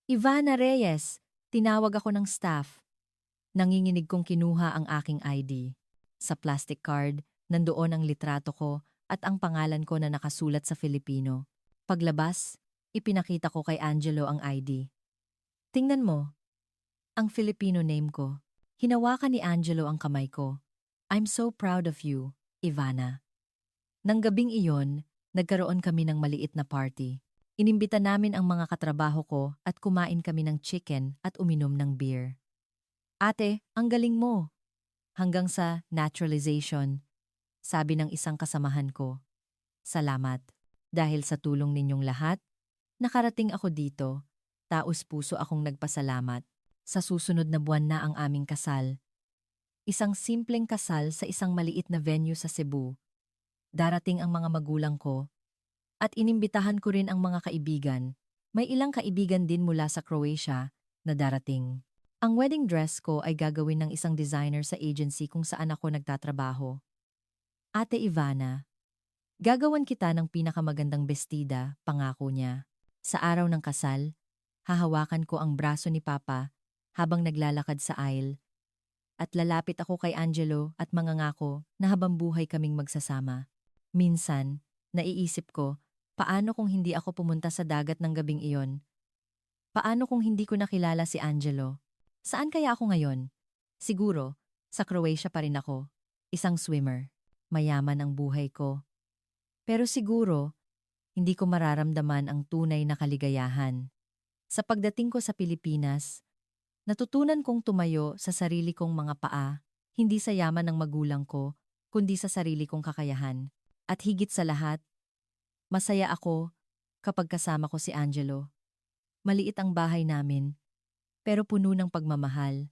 Ivana Reyes, tinawag ako ng staff. Nanginginig kong kinuha ang aking ID. Sa plastic card, nandoon ang litrato ko at ang pangalan ko na nakasulat sa Filipino. Paglabas, ipinakita ko kay Angelo ang ID. Tingnan mo, ang Filipino name ko. Hinawakan ni Angelo ang kamay ko. I'm so proud of you, Ivana. Nang gabing iyon, nagkaroon kami ng maliit na party. Inimbita namin ang mga katrabaho ko at kumain kami ng chicken at uminom ng beer. Ate, ang galing mo! Hanggang sa naturalization, sabi ng isang kasamahan ko. Salamat. Dahil sa tulong ninyong lahat, nakarating ako dito. Taos-puso akong nagpasalamat. Sa susunod na buwan na ang aming kasal. Isang simpleng kasal sa isang maliit na venue sa Cebu. Darating ang mga magulang ko at inimbitahan ko rin ang mga kaibigan. May ilang kaibigan din mula sa Croatia na darating. Ang wedding dress ko ay gagawin ng isang designer sa agency kung saan ako nagtatrabaho. Ate Ivana, gagawan kita ng pinakamagandang bestida, pangako niya. Sa araw ng kasal, hahawakan ko ang braso ni Papa habang naglalakad sa aisle at lalapit ako kay Angelo at mangangako na habang buhay kaming magsasama. Minsan, naiisip ko, paano kung hindi ako pumunta sa dagat ng gabing iyon? Paano kung hindi ko nakilala si Angelo? Saan kaya ako ngayon? Siguro, sa Croatia pa rin ako. Isang swimmer. Mayaman ang buhay ko. Pero siguro, hindi ko mararamdaman ang tunay na kaligayahan. Sa pagdating ko sa Pilipinas, natutunan kong tumayo sa sarili kong mga paa, hindi sa yaman ng magulang ko, kundi sa sarili kong kakayahan. At higit sa lahat, masaya ako kapag kasama ko si Angelo. Maliit ang bahay namin, pero puno ng pagmamahal.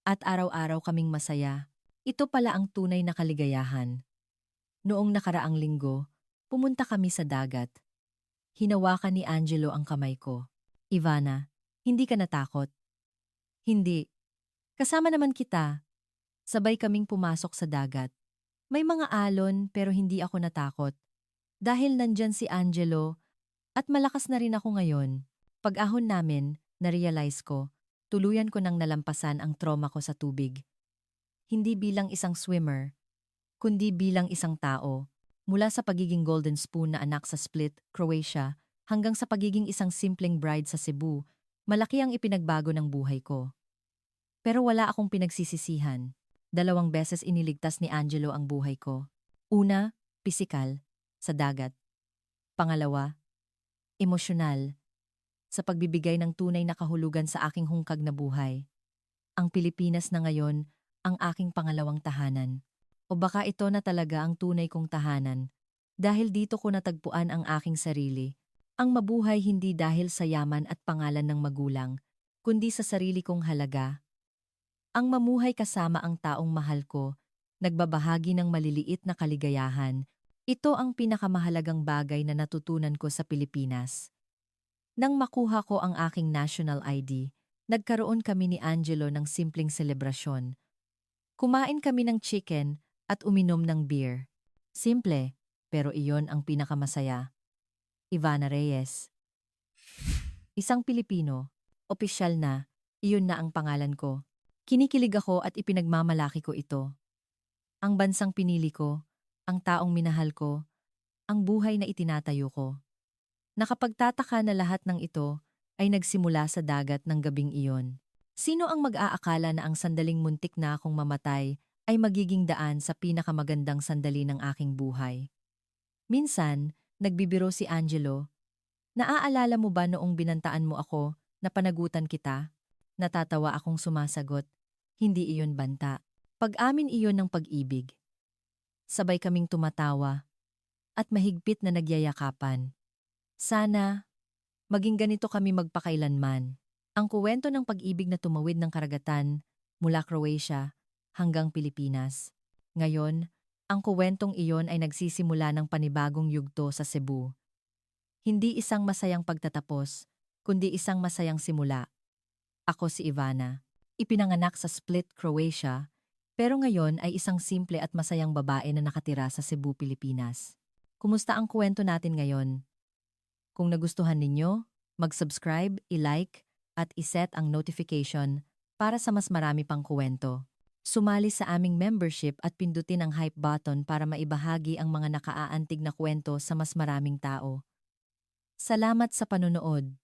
At araw-araw kaming masaya. Ito pala ang tunay na kaligayahan. Noong nakaraang linggo, pumunta kami sa dagat. Hinawakan ni Angelo ang kamay ko. Ivana, hindi ka natakot? Hindi. Kasama naman kita. Sabay kaming pumasok sa dagat. May mga alon pero hindi ako natakot. Dahil nandyan si Angelo at malakas na rin ako ngayon. Pag-ahon namin, na-realize ko, tuluyan ko nang nalampasan ang trauma ko sa tubig. Hindi bilang isang swimmer, kundi bilang isang tao. Mula sa pagiging golden spoon na anak sa Split, Croatia, hanggang sa pagiging isang simpleng bride sa Cebu, malaki ang ipinagbago ng buhay ko. Pero wala akong pinagsisisihan. 2 beses iniligtas ni Angelo ang buhay ko. Una, pisikal, sa dagat. Pangalawa, emosyonal, sa pagbibigay ng tunay na kahulugan sa aking hungkag na buhay. Ang Pilipinas na ngayon, ang aking pangalawang tahanan. O baka ito na talaga ang tunay kong tahanan. Dahil dito ko natagpuan ang aking sarili. Ang mabuhay hindi dahil sa yaman at pangalan ng magulang, kundi sa sarili kong halaga. Ang mamuhay kasama ang taong mahal ko, nagbabahagi ng maliliit na kaligayahan, ito ang pinakamahalagang bagay na natutunan ko sa Pilipinas. Nang makuha ko ang aking national ID, nagkaroon kami ni Angelo ng simpleng selebrasyon. Kumain kami ng chicken at uminom ng beer. Simple, pero iyon ang pinakamasaya. Ivana Reyes. Isang Pilipino, opisyal na, iyon na ang pangalan ko. Kinikilig ako at ipinagmamalaki ko ito. Ang bansang pinili ko, ang taong minahal ko, ang buhay na itinatayo ko. Nakapagtataka na lahat ng ito ay nagsimula sa dagat ng gabing iyon. Sino ang mag-aakala na ang sandaling muntik na akong mamatay ay magiging daan sa pinakamagandang sandali ng aking buhay? Minsan, nagbibiro si Angelo. Naaalala mo ba noong binantaan mo ako na panagutan kita? Natatawa akong sumasagot. Hindi iyon banta. Pag-amin iyon ng pag-ibig. Sabay kaming tumatawa at mahigpit na nagyayakapan. Sana, maging ganito kami magpakailanman. Ang kuwento ng pag-ibig na tumawid ng karagatan mula Croatia hanggang Pilipinas. Ngayon, ang kuwentong iyon ay nagsisimula ng panibagong yugto sa Cebu. Hindi isang masayang pagtatapos, kundi isang masayang simula. Ako si Ivana. Ipinanganak sa Split, Croatia, pero ngayon ay isang simple at masayang babae na nakatira sa Cebu, Pilipinas. Kumusta ang kwento natin ngayon? Kung nagustuhan ninyo, mag-subscribe, i-like, at iset ang notification para sa mas marami pang kwento. Sumali sa aming membership at pindutin ang hype button para maibahagi ang mga nakaaantig na kwento sa mas maraming tao. Salamat sa panonood.